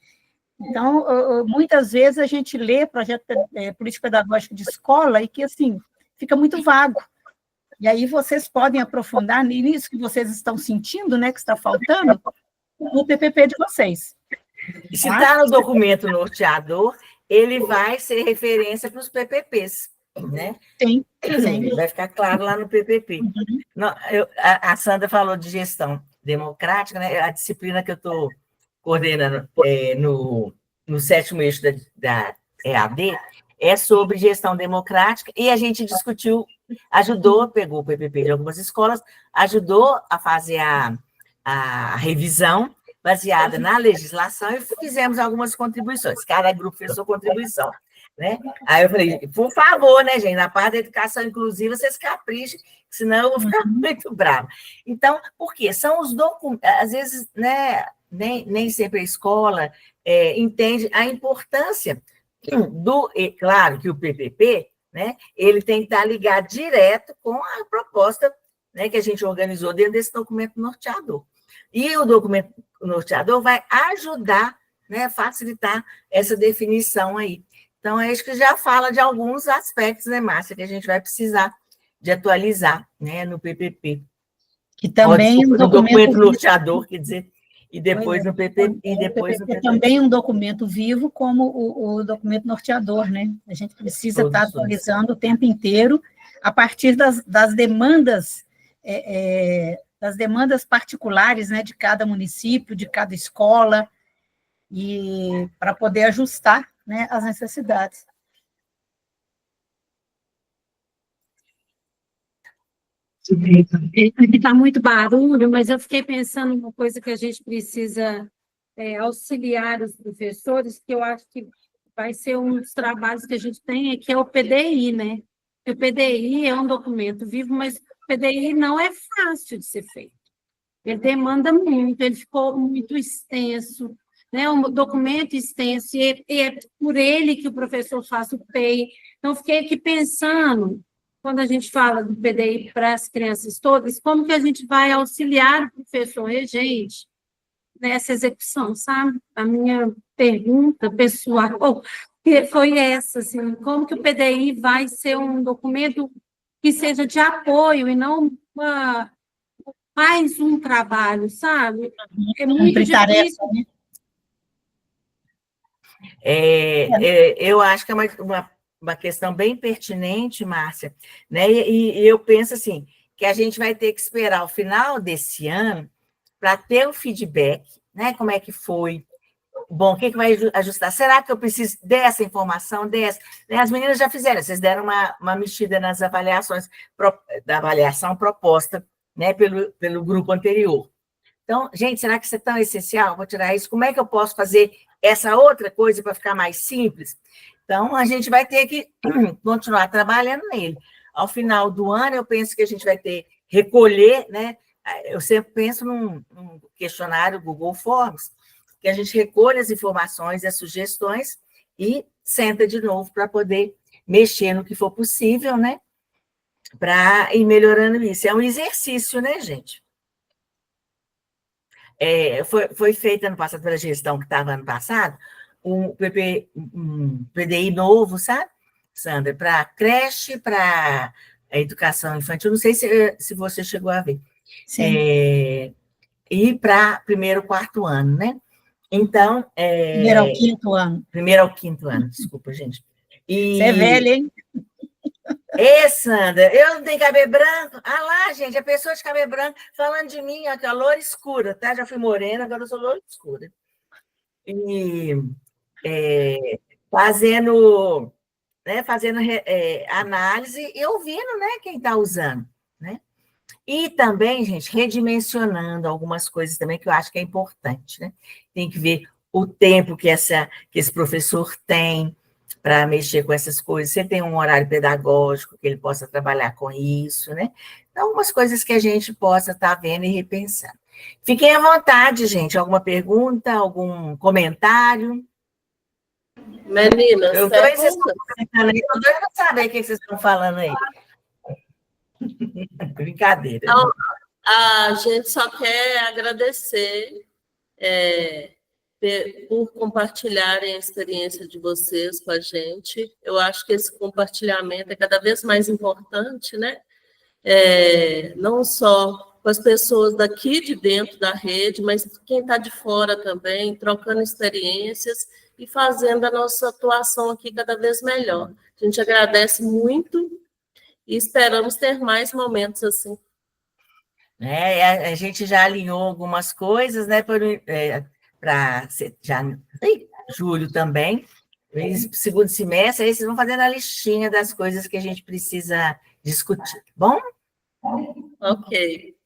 Então, muitas vezes a gente lê projeto político-pedagógico de escola e que, assim, fica muito vago. E aí vocês podem aprofundar nisso que vocês estão sentindo, né, que está faltando, no PPP de vocês. E se está no documento norteador, ele vai ser referência para os PPPs, né? Sim. Vai ficar claro lá no PPP. Não, a Sandra falou de gestão democrática, né? A disciplina que eu estou coordenando no 7º eixo da EAD é sobre gestão democrática, e a gente discutiu, pegou o PPP de algumas escolas, ajudou a fazer a revisão baseada na legislação e fizemos algumas contribuições, cada grupo fez sua contribuição, né? Aí eu falei, por favor, né, gente, na parte da educação inclusiva, vocês caprichem, senão eu vou ficar muito brava. Então, por quê? São os documentos, às vezes, né, nem sempre a escola entende a importância claro que o PPP, né, ele tem que estar ligado direto com a proposta, né, que a gente organizou dentro desse documento norteador. E o documento norteador vai ajudar, né, facilitar essa definição aí. Então, acho que já fala de alguns aspectos, né, Márcia, que a gente vai precisar de atualizar, né, no PPP. Que também no documento norteador, quer dizer, e depois no PPP. E depois no PPP. Também um documento vivo, como o documento norteador, né? A gente precisa estar atualizando o tempo inteiro, a partir das demandas particulares, né, de cada município, de cada escola, e para poder ajustar, né, as necessidades. Aqui está muito barulho, mas eu fiquei pensando uma coisa que a gente precisa auxiliar os professores, que eu acho que vai ser um dos trabalhos que a gente tem, que é o PDI, né? O PDI é um documento vivo, mas o PDI não é fácil de ser feito. Ele demanda muito, ele ficou muito extenso, né? Um documento extenso, e é por ele que o professor faz o PEI. Então, fiquei aqui pensando, quando a gente fala do PDI para as crianças todas, como que a gente vai auxiliar o professor regente nessa execução, sabe? A minha pergunta pessoal foi essa, assim, como que o PDI vai ser um documento que seja de apoio e não mais um trabalho, sabe? É muito difícil. Eu acho que é uma questão bem pertinente, Márcia, né? E eu penso assim, que a gente vai ter que esperar o final desse ano para ter o feedback, né? Como é que foi? Bom, o que vai ajustar? Será que eu preciso dessa informação, dessa? Né, as meninas já fizeram, vocês deram uma mexida nas avaliações da avaliação proposta, né, pelo grupo anterior. Então, gente, será que isso é tão essencial? Vou tirar isso. Como é que eu posso fazer essa outra coisa para ficar mais simples? Então, a gente vai ter que continuar trabalhando nele. Ao final do ano, eu penso que a gente vai recolher, né? Eu sempre penso num questionário Google Forms, que a gente recolhe as informações e as sugestões e senta de novo para poder mexer no que for possível, né? Para ir melhorando isso. É um exercício, né, gente? Foi feito ano passado pela gestão que estava ano passado, um PDI novo, sabe, Sandra? Para creche, para educação infantil, não sei se você chegou a ver. Sim. E para primeiro, quarto ano, né? Então. Primeiro ao quinto ano. Primeiro ao quinto ano, desculpa, gente. Você é velha, hein? Sandra, eu não tenho cabelo branco. Ah lá, gente, a pessoa de cabelo branco falando de mim, ó, que é loura escura, tá? Já fui morena, agora eu sou loura escura. E fazendo análise e ouvindo, né, quem está usando, né? E também, gente, redimensionando algumas coisas também que eu acho que é importante, né? Tem que ver o tempo que esse professor tem para mexer com essas coisas. Você tem um horário pedagógico que ele possa trabalhar com isso, né? Então, algumas coisas que a gente possa estar vendo e repensando. Fiquem à vontade, gente. Alguma pergunta, algum comentário? Meninas, Eu estou doida para saber o que vocês estão falando aí. Brincadeira. Então, a gente só quer agradecer por compartilharem a experiência de vocês com a gente. Eu acho que esse compartilhamento é cada vez mais importante, né? Não só com as pessoas daqui de dentro da rede, mas quem está de fora também, trocando experiências e fazendo a nossa atuação aqui cada vez melhor. A gente agradece muito e esperamos ter mais momentos assim. A gente já alinhou algumas coisas, né, para julho também, segundo semestre, aí vocês vão fazendo a listinha das coisas que a gente precisa discutir, tá bom? Ok.